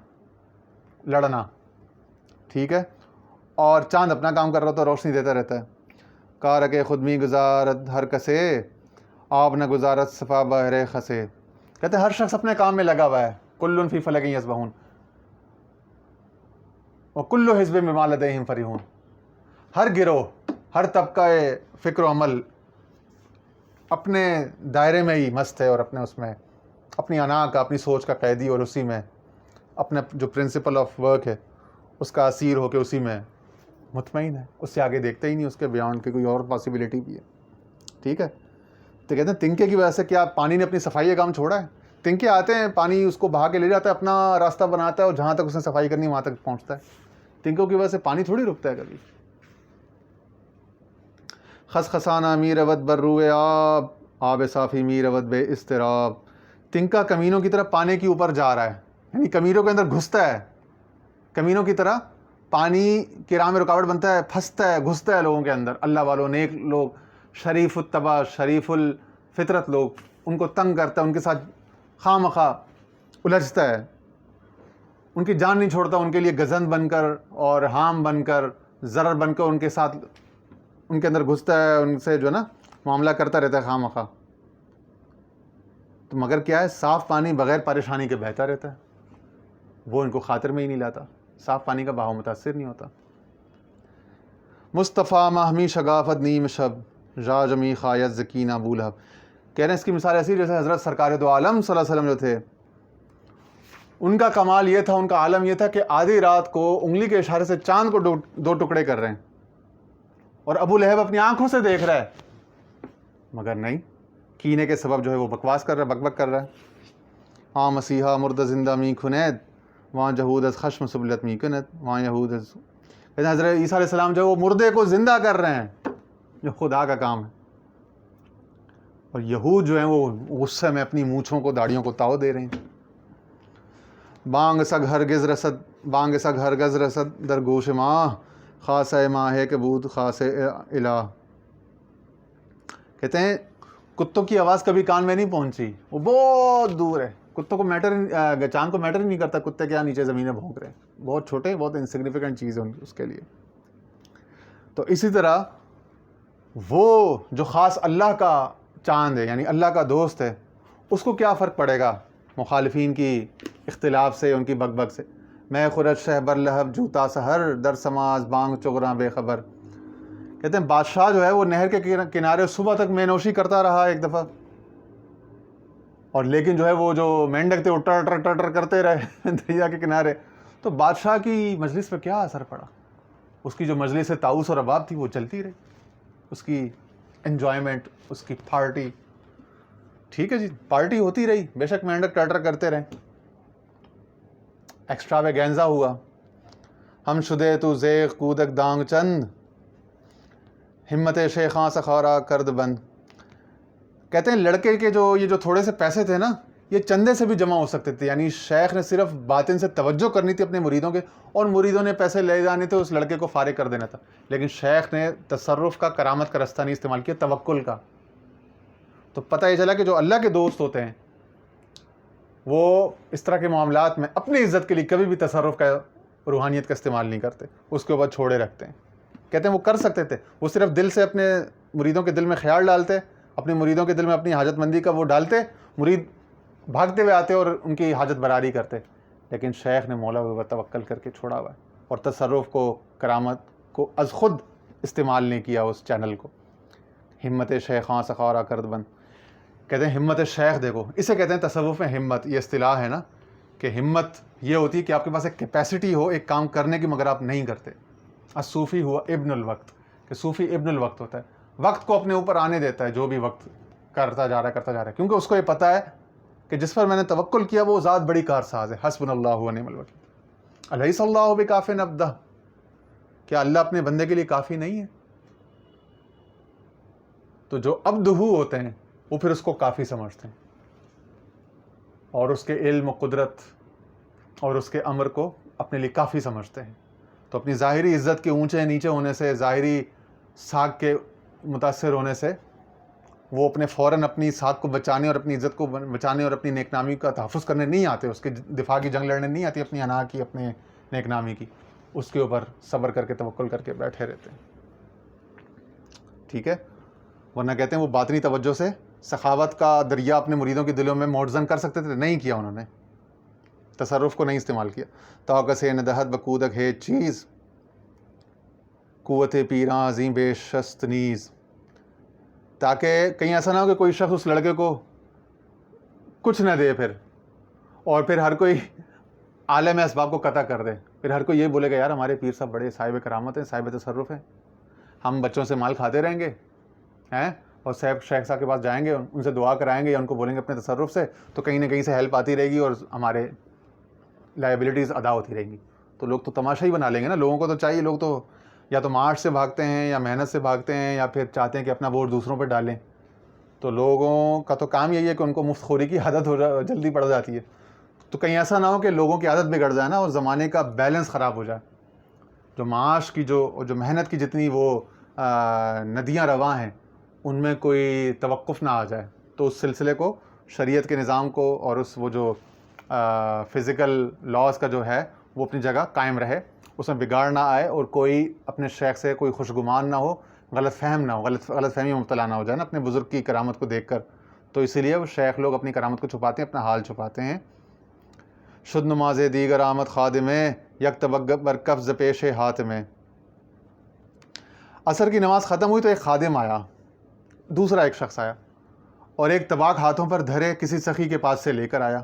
لڑنا. ٹھیک ہے، اور چاند اپنا کام کر رہا ہوتا ہے، روشنی دیتا رہتا ہے. کار کے خود می گزارت ہر کسے آب نہ گزارت صفا بہر خسے. کہتے ہیں ہر شخص اپنے کام میں لگا ہوا ہے. کل فی فلک یسبحون وکل حزب بما لدیہم فرحون. ہر گروہ، ہر طبقہ فکر و عمل اپنے دائرے میں ہی مست ہے، اور اپنے اس میں اپنی انا کا، اپنی سوچ کا قیدی، اور اسی میں اپنا جو پرنسپل آف ورک ہے اس کا اسیر ہو کے اسی میں مطمئن ہے. اس سے آگے دیکھتے ہی نہیں، اس کے بیانڈ کی کوئی اور پاسبلٹی بھی ہے. ٹھیک ہے. تو کہتے ہیں تنکے کی وجہ سے کیا پانی نے اپنی صفائی کا کام چھوڑا ہے؟ تنکے آتے ہیں، پانی اس کو بہا کے لے جاتا ہے، اپنا راستہ بناتا ہے، اور جہاں تک اس نے صفائی کرنی وہاں تک پہنچتا ہے. تنکوں کی وجہ سے پانی تھوڑی رکتا ہے کبھی. خس خسانہ می رود بر روئے آب، آب صافی می رود بے اضطراب. تنکا کمینوں کی طرح پانی کے اوپر جا رہا ہے، یعنی کمینوں کے اندر گھستا ہے، کمینوں کی طرح پانی کی راہ میں رکاوٹ بنتا ہے، پھنستا ہے، گھستا ہے لوگوں کے اندر. اللہ والوں، نیک لوگ، شریف الطبع، شریف الفطرت لوگ، ان کو تنگ کرتا ہے، ان کے ساتھ خواہ مخواہ الجھتا ہے، ان کی جان نہیں چھوڑتا، ان کے لیے گزند بن کر اور ہام بن کر، ضرر بن کر ان کے ساتھ، ان کے اندر گھستا ہے، ان سے جو ہے نا معاملہ کرتا رہتا ہے خواہ مخواہ. تو مگر کیا ہے، صاف پانی بغیر پریشانی کے بہتا رہتا ہے، وہ ان کو خاطر میں ہی نہیں لاتا. صاف پانی کا بہاؤ متاثر نہیں ہوتا. مصطفیٰ ماہمی شگافت نیم شب، جا جمی خایت ذکینہ بولہب. کہہ رہے ہیں اس کی مثال ایسی جیسے حضرت سرکار دو عالم صلی اللہ علیہ وسلم جو تھے، ان کا کمال یہ تھا، ان کا عالم یہ تھا کہ آدھی رات کو انگلی کے اشارے سے چاند کو دو ٹکڑے کر رہے ہیں، اور ابو لہب اپنی آنکھوں سے دیکھ رہا ہے، مگر نہیں، کینے کے سبب جو ہے وہ بکواس کر رہا ہے، بک بک کر رہا ہے. ہاں مسیحا مرد زندہ می کھنید، وہاں جہود از خشم سبلت می کنت، وہاں یہود از. حضرت عیسیٰ علیہ السلام جو ہے وہ مردے کو زندہ کر رہے ہیں، جو خدا کا کام ہے، اور یہود جو ہیں وہ غصے میں اپنی مونچھوں کو، داڑھیوں کو تاؤ دے رہے ہیں. بانگ سگ ہرگز رسد، بانگ سگ ہرگز رسد در گوش ماہ، خاص ماہ کے بود خاص الہ. کہتے ہیں کتوں کی آواز کبھی کان میں نہیں پہنچی، وہ بہت دور ہے. کتوں کو چاند کو میٹر ہی نہیں کرتا کتے کیا نیچے زمینیں بھونک رہے ہیں، بہت چھوٹے، بہت انسگنیفیکنٹ چیز ہے اس کے لیے. تو اسی طرح وہ جو خاص اللہ کا چاند ہے، یعنی اللہ کا دوست ہے، اس کو کیا فرق پڑے گا مخالفین کی اختلاف سے، ان کی بک بک سے. میں خورج شہ بر لہب جوتا سحر، در سماز بانگ چغراں بے خبر. کہتے ہیں بادشاہ جو ہے وہ نہر کے کنارے صبح تک مے نوشی کرتا رہا ایک دفعہ، اور لیکن جو ہے وہ جو مینڈک تھے وہ ٹر ٹر ٹر کرتے رہے دریا کے کنارے. تو بادشاہ کی مجلس پہ کیا اثر پڑا؟ اس کی جو مجلس طاؤس اور رباب تھی وہ چلتی رہی، اس کی انجوائمنٹ، اس کی پارٹی، ٹھیک ہے جی، پارٹی ہوتی رہی، بے شک مینڈک ٹر ٹر کرتے رہے. ایکسٹرا ویگینزا ہوا. ہم شدے تو زیغ کودک دانگ چند، ہمت شیخاں سخارا کرد بند. کہتے ہیں لڑکے کے یہ جو تھوڑے سے پیسے تھے نا، یہ چندے سے بھی جمع ہو سکتے تھے. یعنی شیخ نے صرف باطن سے توجہ کرنی تھی اپنے مریدوں کے، اور مریدوں نے پیسے لے جانے تھے، اس لڑکے کو فارغ کر دینا تھا. لیکن شیخ نے تصرف کا، کرامت کا رستہ نہیں استعمال کیا، توکل کا. تو پتہ یہ چلا کہ جو اللہ کے دوست ہوتے ہیں وہ اس طرح کے معاملات میں اپنی عزت کے لیے کبھی بھی تصرف کا، روحانیت کا استعمال نہیں کرتے، اس کے اوپر چھوڑے رکھتے ہیں. کہتے ہیں وہ کر سکتے تھے، وہ صرف دل سے اپنے مریدوں کے دل میں خیال ڈالتے، اپنے مریدوں کے دل میں اپنی حاجت مندی کا وہ ڈالتے، مرید بھاگتے ہوئے آتے اور ان کی حاجت براری کرتے. لیکن شیخ نے مولا کے اوپر توکل کر کے چھوڑا ہوا ہے، اور تصرف کو، کرامت کو از خود استعمال نہیں کیا اس چینل کو. ہمت شیخاں سخارا کرد بند. کہتے ہیں ہمت شیخ دیکھو، اسے کہتے ہیں تصوف میں ہمت. یہ اصطلاح ہے نا کہ ہمت یہ ہوتی ہے کہ آپ کے پاس ایک کیپیسٹی ہو ایک کام کرنے کی، مگر آپ نہیں کرتے. الصوفی ہوا ابن الوقت، کہ صوفی ابن الوقت ہوتا ہے، وقت کو اپنے اوپر آنے دیتا ہے، جو بھی وقت کرتا جا رہا ہے، کیونکہ اس کو یہ پتہ ہے کہ جس پر میں نے توکل کیا وہ ذات بڑی کارساز ہے. حسبنا اللہ و نعم الوکیل. الیس اللہ بکاف عبدہ، کیا اللہ اپنے بندے کے لیے کافی نہیں ہے؟ تو جو عبدہ ہوتے ہیں وہ پھر اس کو کافی سمجھتے ہیں، اور اس کے علم و قدرت اور اس کے امر کو اپنے لیے کافی سمجھتے ہیں. تو اپنی ظاہری عزت کے اونچے نیچے ہونے سے، ظاہری ساکھ کے متاثر ہونے سے وہ اپنے فوراً اپنی ساکھ کو بچانے اور اپنی عزت کو بچانے اور اپنی نیک نامی کا تحفظ کرنے نہیں آتے، اس کے دفاع کی جنگ لڑنے نہیں آتی، اپنی انا کی، اپنے نیک نامی کی. اس کے اوپر صبر کر کے، توکل کر کے بیٹھے رہتے ہیں. ٹھیک ہے، ورنہ کہتے ہیں وہ باطنی توجہ سے سخاوت کا دریا اپنے مریدوں کے دلوں میں موڑزن کر سکتے تھے، نہیں کیا انہوں نے، تصرف کو نہیں استعمال کیا. توقع سے ندہت بکودک ہے چیز قوت پیراں عظیم بے شست نیز، تاکہ کہیں ایسا نہ ہو کہ کوئی شخص اس لڑکے کو کچھ نہ دے پھر، اور پھر ہر کوئی عالم اسباب کو قطع کر دے، پھر ہر کوئی یہ بولے گا یار ہمارے پیر صاحب بڑے صاحب کرامت ہیں، صاحب تصرف ہیں، ہم بچوں سے مال کھاتے رہیں گے ہیں، اور شیخ صاحب کے پاس جائیں گے، ان سے دعا کرائیں گے یا ان کو بولیں گے اپنے تصرف سے، تو کہیں نہ کہیں سے ہیلپ آتی رہے گی اور ہمارے لائبلٹیز ادا ہوتی رہیں گی. تو لوگ تو تماشا ہی بنا لیں گے نا. لوگوں کو تو چاہیے، لوگ تو یا تو معاش سے بھاگتے ہیں یا محنت سے بھاگتے ہیں یا پھر چاہتے ہیں کہ اپنا ووٹ دوسروں پہ ڈالیں. تو لوگوں کا تو کام یہی ہے کہ ان کو مفت خوری کی عادت جلدی پڑ جاتی ہے. تو کہیں ایسا نہ ہو کہ لوگوں کی عادت بگڑ جائے نا اور زمانے کا بیلنس خراب ہو جائے، جو معاش کی جو محنت کی جتنی وہ ندیاں رواں ہیں ان میں کوئی توقف نہ آ جائے. تو اس سلسلے کو، شریعت کے نظام کو اور وہ جو فزیکل لاز کا جو ہے وہ اپنی جگہ قائم رہے، اس میں بگاڑ نہ آئے اور کوئی اپنے شیخ سے کوئی خوشگمان نہ ہو، غلط فہم نہ ہو، غلط فہمی میں مبتلا نہ ہو جائے نا اپنے بزرگ کی کرامت کو دیکھ کر. تو اسی لیے وہ شیخ لوگ اپنی کرامت کو چھپاتے ہیں، اپنا حال چھپاتے ہیں. شد نماز دیگر آمد خادم یک بر قبض پیش ہاتھ میں. عصر کی نماز ختم ہوئی تو ایک خادم آیا، دوسرا ایک شخص آیا اور ایک طباق ہاتھوں پر دھرے کسی سخی کے پاس سے لے کر آیا.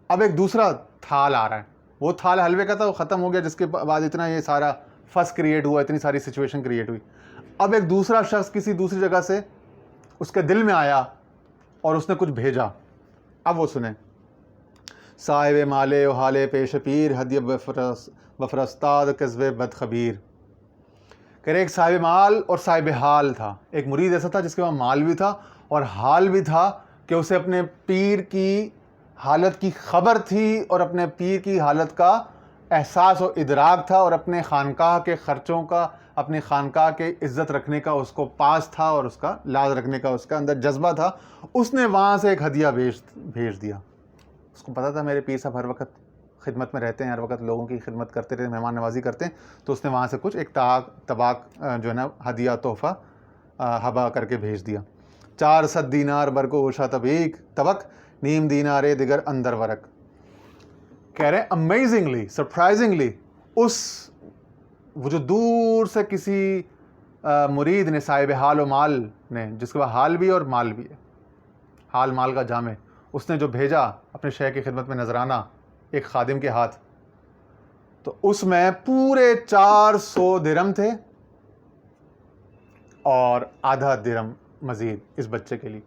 اب ایک دوسرا تھال آ رہا ہے، وہ تھال حلوے کا تھا، وہ ختم ہو گیا، جس کے بعد اتنا یہ سارا فس کریٹ ہوا، اتنی ساری سچویشن کریٹ ہوئی. اب ایک دوسرا شخص کسی دوسری جگہ سے اس کے دل میں آیا اور اس نے کچھ بھیجا. اب وہ سنیں. صاحب مالے و حالے پیش پیر ہدیہ بفرستاد قذب بد خبیر. کہ ایک صاحب مال اور صاحب حال تھا. ایک مرید ایسا تھا جس کے پاس مال بھی تھا اور حال بھی تھا، کہ اسے اپنے پیر کی حالت کی خبر تھی اور اپنے پیر کی حالت کا احساس و ادراک تھا، اور اپنے خانقاہ کے خرچوں کا، اپنی خانقاہ کے عزت رکھنے کا اس کو پاس تھا اور اس کا لاز رکھنے کا اس کا اندر جذبہ تھا. اس نے وہاں سے ایک ہدیہ بھیج دیا. اس کو پتا تھا میرے پیر صاحب ہر وقت خدمت میں رہتے ہیں، ہر وقت لوگوں کی خدمت کرتے رہتے، مہمان نوازی کرتے ہیں. تو اس نے وہاں سے کچھ ایک طباق جو ہے نا ہدیہ تحفہ ہبا کر کے بھیج دیا. 400 دینار برکو اوشا طبق نیم دینار دیگر اندر ورق. کہہ رہے ہیں امیزنگلی، سرپرائزنگلی، وہ جو دور سے کسی مرید نے، صاحب حال و مال نے، جس کے پاس حال بھی اور مال بھی ہے، حال مال کا جامع، اس نے جو بھیجا اپنے شیخ کی خدمت میں نذرانہ ایک خادم کے ہاتھ، تو اس میں پورے 400 درہم تھے اور آدھا درہم مزید اس بچے کے لیے.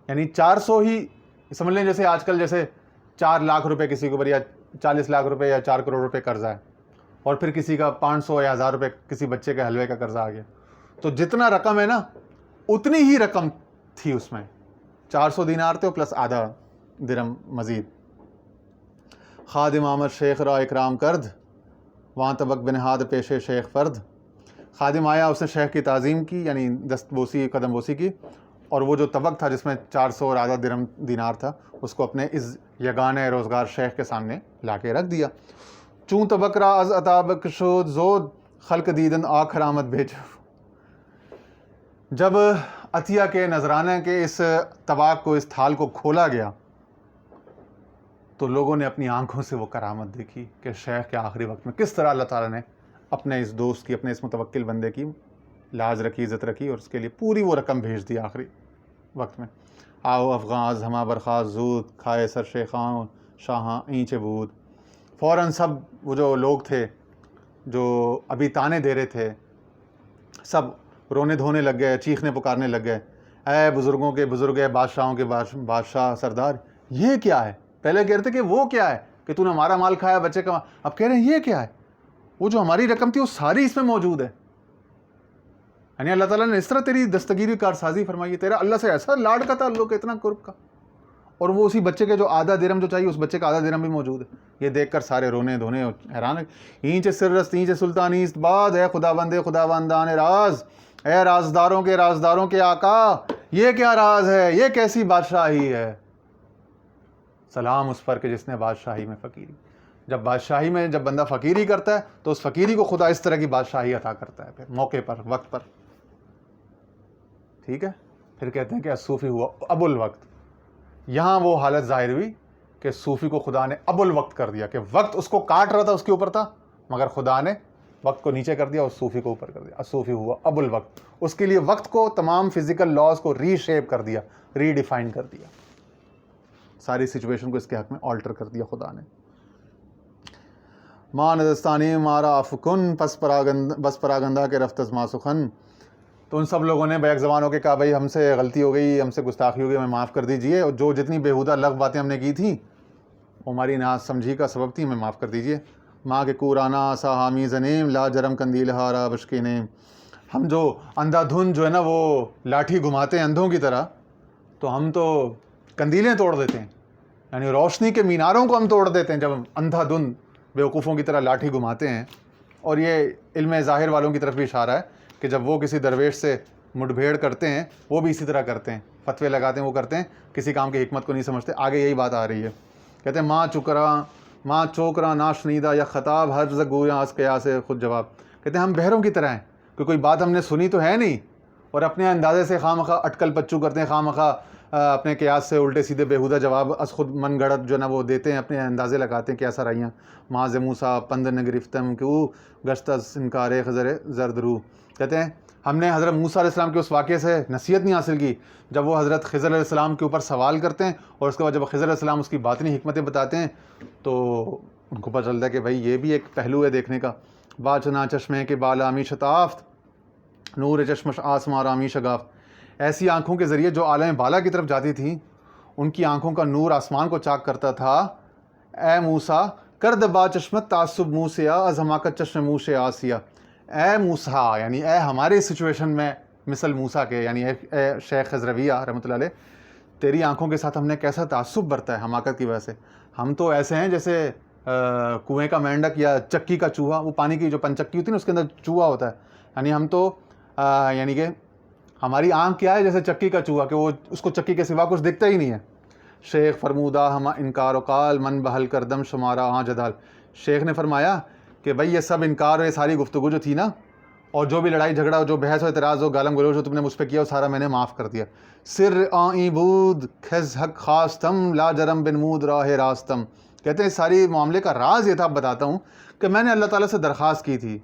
یعنی 400 ہی سمجھ لیں، جیسے آج کل جیسے 4 لاکھ روپے کسی کے اوپر یا 40 لاکھ روپے یا 4 کروڑ روپے قرضہ ہے، اور پھر کسی کا 500 یا 1000 روپے کسی بچے کے حلوے کا قرضہ آ گیا. تو جتنا رقم ہے نا اتنی ہی رقم تھی اس میں، 400 دینار تھے پلس آدھا درہم مزید. خادم آمد شیخ را اکرام کرد وہاں طبق بنہاد پیش شیخ فرد. خادم آیا، اس نے شیخ کی تعظیم کی، یعنی دست بوسی، قدم بوسی کی، اور وہ جو طبق تھا جس میں 400 اور آدھا درہم دینار تھا اس کو اپنے اس یگانہ روزگار شیخ کے سامنے لا کے رکھ دیا. چون طبق را از عطا بخشود زود خلق دیدن آخر آمد بھیج. جب عطیہ کے نذرانے کے اس طباق کو، اس تھال کو کھولا گیا تو لوگوں نے اپنی آنکھوں سے وہ کرامت دیکھی کہ شیخ کے آخری وقت میں کس طرح اللہ تعالیٰ نے اپنے اس دوست کی، اپنے اس متوکل بندے کی لاز رکھی، عزت رکھی، اور اس کے لیے پوری وہ رقم بھیج دی آخری وقت میں. آؤ افغان از ہما برخاست زود کھائے سر شیخان شاہاں اینچ بود. فوراً سب وہ جو لوگ تھے جو ابھی تانے دے رہے تھے، سب رونے دھونے لگ گئے، چیخنے پکارنے لگ گئے. اے بزرگوں کے بزرگ، اے بادشاہوں کے بادشاہ سردار، یہ کیا ہے؟ پہلے کہہ رہے تھے کہ وہ کیا ہے کہ تو نے ہمارا مال کھایا، بچے کا، اب کہہ رہے ہیں یہ کیا ہے؟ وہ جو ہماری رقم تھی وہ ساری اس میں موجود ہے. یعنی اللہ تعالیٰ نے اس طرح تیری دستگیری کارسازی فرمائی ہے، تیرا اللہ سے ایسا لاڈ کا تعلق ہے، اتنا قرب کا، اور وہ اسی بچے کے جو آدھا درہم جو چاہیے اس بچے کا آدھا درہم بھی موجود ہے. یہ دیکھ کر سارے رونے دھونے حیران ہے. اینچ سرست اینچ سلطانیست باد، اے خدا بندے خدا بندان راز، اے رازداروں کے آقا، یہ کیا راز ہے، یہ کیسی بادشاہی ہے. سلام اس پر کہ جس نے بادشاہی میں فقیری. جب بادشاہی میں جب بندہ فقیری کرتا ہے تو اس فقیری کو خدا اس طرح کی بادشاہی عطا کرتا ہے، پھر موقع پر، وقت پر. ٹھیک ہے. پھر کہتے ہیں کہ الصوفی ہوا ابو الوقت. یہاں وہ حالت ظاہر ہوئی کہ صوفی کو خدا نے ابو الوقت کر دیا, کہ وقت اس کو کاٹ رہا تھا اس کے اوپر تھا, مگر خدا نے وقت کو نیچے کر دیا اور صوفی کو اوپر کر دیا. الصوفی ہوا ابو الوقت. اس کے لیے وقت کو, تمام فزیکل لاز کو ری شیپ کر دیا, ری ڈیفائن کر دیا, ساری سچویشن کو اس کے حق میں آلٹر کر دیا خدا نے. ماں نزستانی مارا افکن بس پراگندہ کے رفت ما سخن. تو ان سب لوگوں نے بیک زبان ہو کے کہا بھائی ہم سے غلطی ہو گئی, ہم سے گستاخی ہو گئی, ہمیں معاف کر دیجئے, اور جو جتنی بیہودہ لغو باتیں ہم نے کی تھیں وہ ہماری نا سمجھی کا سبب تھی, ہمیں معاف کر دیجئے. ماں کے کورانا سا حامی زنیم لا جرم کندیل ہارا بشکی نیم. ہم جو اندھا دھند جو ہے نا وہ لاٹھی گھماتے ہیں اندھوں کی طرح, تو ہم تو کندیلیں توڑ دیتے ہیں, یعنی روشنی کے میناروں کو ہم توڑ دیتے ہیں جب ہم اندھا دھند بیوقوفوں کی طرح لاٹھی گھماتے ہیں. اور یہ علم ظاہر والوں کی طرف بھی اشارہ ہے کہ جب وہ کسی درویش سے مٹ بھیڑ کرتے ہیں وہ بھی اسی طرح کرتے ہیں, فتوے لگاتے ہیں, وہ کرتے ہیں, کسی کام کی حکمت کو نہیں سمجھتے. آگے یہی بات آ رہی ہے, کہتے ہیں ماں چوکرا ناشنیدہ یا خطاب ہر گویا اس قیاس سے خود جواب. کہتے ہیں ہم بہروں کی طرح ہیں کہ کوئی بات ہم نے سنی تو ہے نہیں, اور اپنے اندازے سے خواہ مخواہ اٹکل پچو کرتے ہیں, خواہ مخواہ اپنے قیاس سے الٹے سیدھے بیہودہ جواب از خود من گڑت جو ہے نا وہ دیتے ہیں, اپنے اندازے لگاتے ہیں کہ ایسا رہیاں. ماں موسیٰ پند نگرفتم کہ او گشت از انکار خضر زرد رو. کہتے ہیں ہم نے حضرت موسیٰ علیہ السلام کے اس واقعے سے نصیحت نہیں حاصل کی جب وہ حضرت خضر علیہ السلام کے اوپر سوال کرتے ہیں, اور اس کے بعد جب خضر علیہ السلام اس کی باطنی حکمتیں بتاتے ہیں تو ان کو پتہ چلتا ہے کہ بھائی یہ بھی ایک پہلو ہے دیکھنے کا. باچنا چشمے کے بالا می شتافت نور چشمش آسماں رامی شگافت. ایسی آنکھوں کے ذریعے جو عالم بالا کی طرف جاتی تھیں, ان کی آنکھوں کا نور آسمان کو چاک کرتا تھا. اے موسیٰ کرد با چشمت تعصب منہ سے از حماقت چشم منہ سے آسیا. اے موسیٰ یعنی اے ہمارے سچویشن میں مثل موسیٰ کے, یعنی اے شیخ خضرویہ رحمۃ اللہ علیہ, تیری آنکھوں کے ساتھ ہم نے کیسا تعصب برتا ہے حماقت کی وجہ سے. ہم تو ایسے ہیں جیسے کنویں کا مینڈک یا چکی کا چوہا, وہ پانی کی جو پنچکی ہوتی ہے نا اس کے اندر چوہا ہوتا ہے, یعنی ہم تو یعنی کہ ہماری آنکھ کیا ہے جیسے چکی کا چوہا, کہ وہ اس کو چکی کے سوا کچھ دکھتا ہی نہیں ہے. شیخ فرمودہ ہما انکار و قال من بحل کردم شمارا آں جدال. شیخ نے فرمایا کہ بھائی یہ سب انکار اور یہ ساری گفتگو جو تھی نا, اور جو بھی لڑائی جھگڑا ہو, جو بحث و اعتراض ہو, گالم گلوچ ہو تم نے مجھ پہ کیا, وہ سارا میں نے معاف کر دیا. سر آئیں بود خز حق خواستم لا جرم بن مود راہ راستم. کہتے ہیں اس ساری معاملے کا راز یہ تھا, بتاتا ہوں, کہ میں نے اللہ تعالیٰ سے درخواست کی تھی,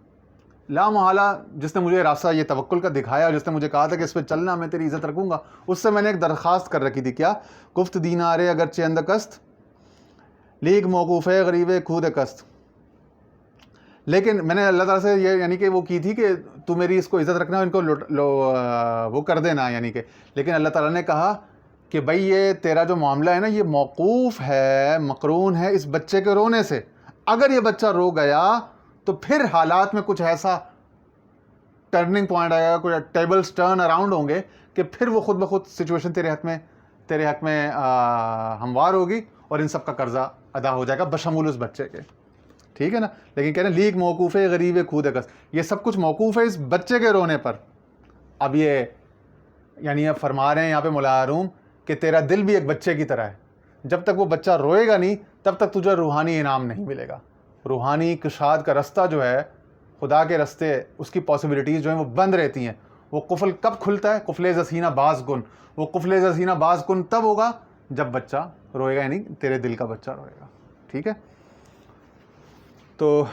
لا محالہ جس نے مجھے راستہ یہ توکل کا دکھایا, اور جس نے مجھے کہا تھا کہ اس پہ چلنا میں تیری عزت رکھوں گا, اس سے میں نے ایک درخواست کر رکھی تھی. کیا؟ گفت دینارے اگر چند کست لیگ موقوف ہے غریب خود کست. لیکن میں نے اللہ تعالیٰ سے یہ یعنی کہ وہ کی تھی کہ تو میری اس کو عزت رکھنا, ان کو وہ کر دینا, یعنی کہ, لیکن اللہ تعالیٰ نے کہا کہ بھائی یہ تیرا جو معاملہ ہے نا یہ موقوف ہے, مقرون ہے اس بچے کے رونے سے. اگر یہ بچہ رو گیا تو پھر حالات میں کچھ ایسا ٹرننگ پوائنٹ آئے گا, کچھ ٹیبلز ٹرن اراؤنڈ ہوں گے کہ پھر وہ خود بخود سچویشن تیرے حق میں ہموار ہوگی, اور ان سب کا قرضہ ادا ہو جائے گا بشمول اس بچے کے. ٹھیک ہے نا. لیکن کہہ رہے ہیں لیگ موقوف ہے غریب خود کس, یہ سب کچھ موقوف ہے اس بچے کے رونے پر. اب یہ یعنی اب فرما رہے ہیں یہاں پہ مولا روم کہ تیرا دل بھی ایک بچے کی طرح ہے, جب تک وہ بچہ روئے گا نہیں تب تک تجھے روحانی انعام نہیں ملے گا. روحانی کشاد کا رستہ جو ہے, خدا کے رستے, اس کی پاسبلٹیز جو ہیں وہ بند رہتی ہیں. وہ قفل کب کھلتا ہے؟ قفل زسینہ باز کن. وہ قفل زسینہ باز کن تب ہوگا جب بچہ روئے گا, یعنی تیرے دل کا بچہ روئے گا. ٹھیک ہے. تو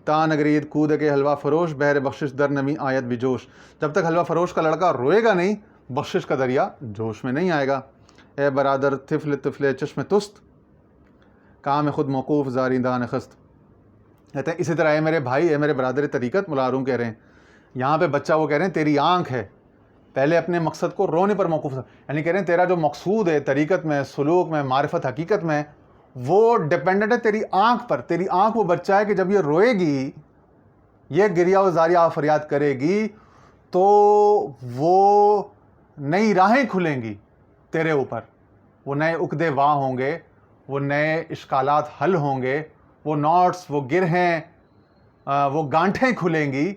تان اگرید کود کے حلوہ فروش بہر بخشش در نمی آیت بجوش. جب تک حلوہ فروش کا لڑکا روئے گا نہیں, بخشش کا دریا جوش میں نہیں آئے گا. اے برادر طفل چشم تست کام خود موقوف زاریندان خست. کہتے ہیں اسی طرح اے میرے بھائی, اے میرے برادر طریقت, مولا روم کہہ رہے ہیں یہاں پہ بچہ وہ کہہ رہے ہیں تیری آنکھ ہے, پہلے اپنے مقصد کو رونے پر موقوف تھا. یعنی کہہ رہے ہیں تیرا جو مقصود ہے طریقت میں, سلوک میں, معرفت حقیقت میں, وہ ڈیپینڈنٹ ہے تیری آنکھ پر. تیری آنکھ وہ بچہ ہے کہ جب یہ روئے گی, یہ گریہ و زاریہ فریاد کرے گی, تو وہ نئی راہیں کھلیں گی تیرے اوپر, وہ نئے عقدے واہ ہوں گے, وہ نئے اشکالات حل ہوں گے, وہ نوٹس, وہ گرہیں, وہ گانٹھیں کھلیں گی,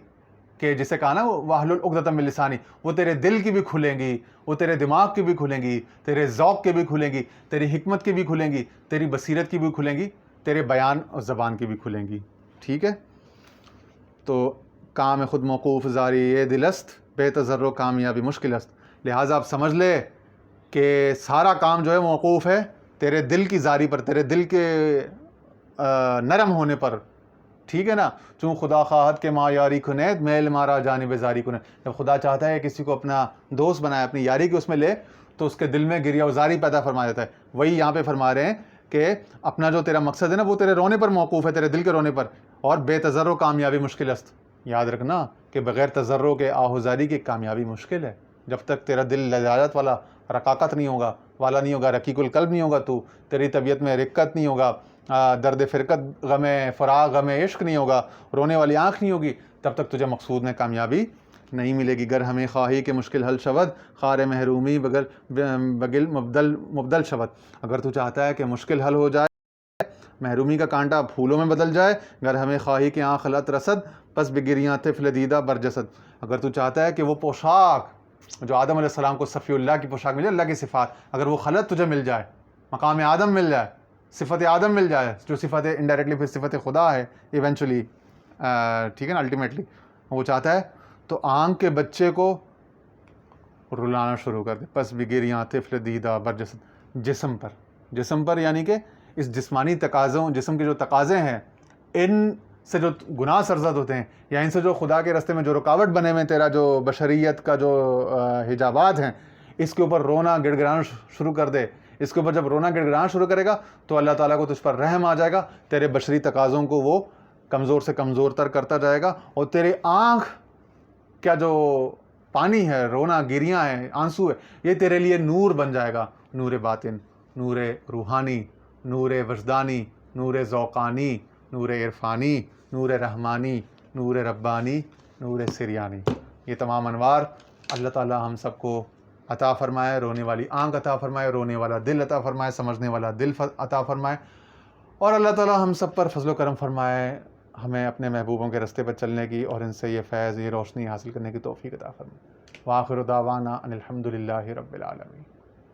کہ جسے کہا نا وہ واحلل عقدۃ من لسانی, وہ تیرے دل کی بھی کھلیں گی, وہ تیرے دماغ کی بھی کھلیں گی, تیرے ذوق کی بھی کھلیں گی, تیری حکمت کی بھی کھلیں گی, تیری بصیرت کی بھی کھلیں گی, تیرے بیان اور زبان کی بھی کھلیں گی. ٹھیک ہے. تو کام خود موقوف زاری یہ دلست بے تضرع کامیابی مشکل است. لہٰذا آپ سمجھ لے کہ سارا کام جو ہے موقوف ہے تیرے دل کی زاری پر، تیرے دل کے نرم ہونے پر. ٹھیک ہے نا. چون خدا خواہد کہ ما یاری کنید میل مارا جانب زاری کنید. جب خدا چاہتا ہے کسی کو اپنا دوست بنائے، اپنی یاری کی اس میں لے، تو اس کے دل میں گریہ و زاری پیدا فرما دیتا ہے. وہی یہاں پہ فرما رہے ہیں کہ اپنا جو تیرا مقصد ہے نا وہ تیرے رونے پر موقوف ہے، تیرے دل کے رونے پر. اور بے تضرع کامیابی مشکل است. یاد رکھنا کہ بغیر تضرع کے آہوزاری کی کامیابی مشکل ہے. جب تک تیرا دل لجاجت والا، رقاقت نہیں ہوگا، نہیں ہوگا، رقیق القلب نہیں ہوگا، تو تیری طبیعت میں رقت نہیں ہوگا، درد فرقت، غم فراق، غم عشق نہیں ہوگا، رونے والی آنکھ نہیں ہوگی، تب تک تجھے مقصود میں کامیابی نہیں ملے گی. گر ہمیں خواہی کہ مشکل حل شود خار محرومی بگل مبدل شود. اگر تو چاہتا ہے کہ مشکل حل ہو جائے، محرومی کا کانٹا پھولوں میں بدل جائے، گر ہمیں خواہی کہ آنکھ خلط رسد پس بگریاں طفل دیدہ برجسد. اگر تو چاہتا ہے کہ وہ پوشاک جو آدم علیہ السلام کو صفی اللہ کی پوشاک مل جائے، اللہ کی صفات، اگر وہ خلط تجھے مل جائے، مقام آدم مل جائے، صفت آدم مل جائے، جو صفت انڈائریکٹلی پھر صفت خدا ہے ایونچولی، ٹھیک ہے نا، الٹیمیٹلی وہ چاہتا ہے، تو آنکھ کے بچے کو رلانا شروع کر دے. پس بگریاں طفل دیدہ برجسد. جسم پر یعنی کہ اس جسمانی تقاضوں، جسم کے جو تقاضے ہیں، ان سے جو گناہ سرزد ہوتے ہیں، یا ان سے جو خدا کے راستے میں جو رکاوٹ بنے ہوئے، تیرا جو بشریت کا جو حجابات ہیں، اس کے اوپر رونا گڑ گڑانا شروع کر دے. اس کے اوپر جب رونا گڑ گڑانا شروع کرے گا تو اللہ تعالیٰ کو تجھ پر رحم آ جائے گا. تیرے بشری تقاضوں کو وہ کمزور سے کمزور تر کرتا جائے گا، اور تیری آنکھ کا جو پانی ہے، رونا گریاں ہیں، آنسو ہے، یہ تیرے لیے نور بن جائے گا. نور باطن، نور روحانی، نور وجدانی، نور ذوقانی، نور عرفانی، نور رحمانی، نور ربانی، نور سریانی. یہ تمام انوار اللہ تعالیٰ ہم سب کو عطا فرمائے. رونے والی آنکھ عطا فرمائے، رونے والا دل عطا فرمائے، سمجھنے والا دل عطا فرمائے. اور اللہ تعالیٰ ہم سب پر فضل و کرم فرمائے، ہمیں اپنے محبوبوں کے راستے پر چلنے کی اور ان سے یہ فیض، یہ روشنی حاصل کرنے کی توفیق عطا فرمائے. وآخر دعوانا ان الحمد للہ رب العالمین.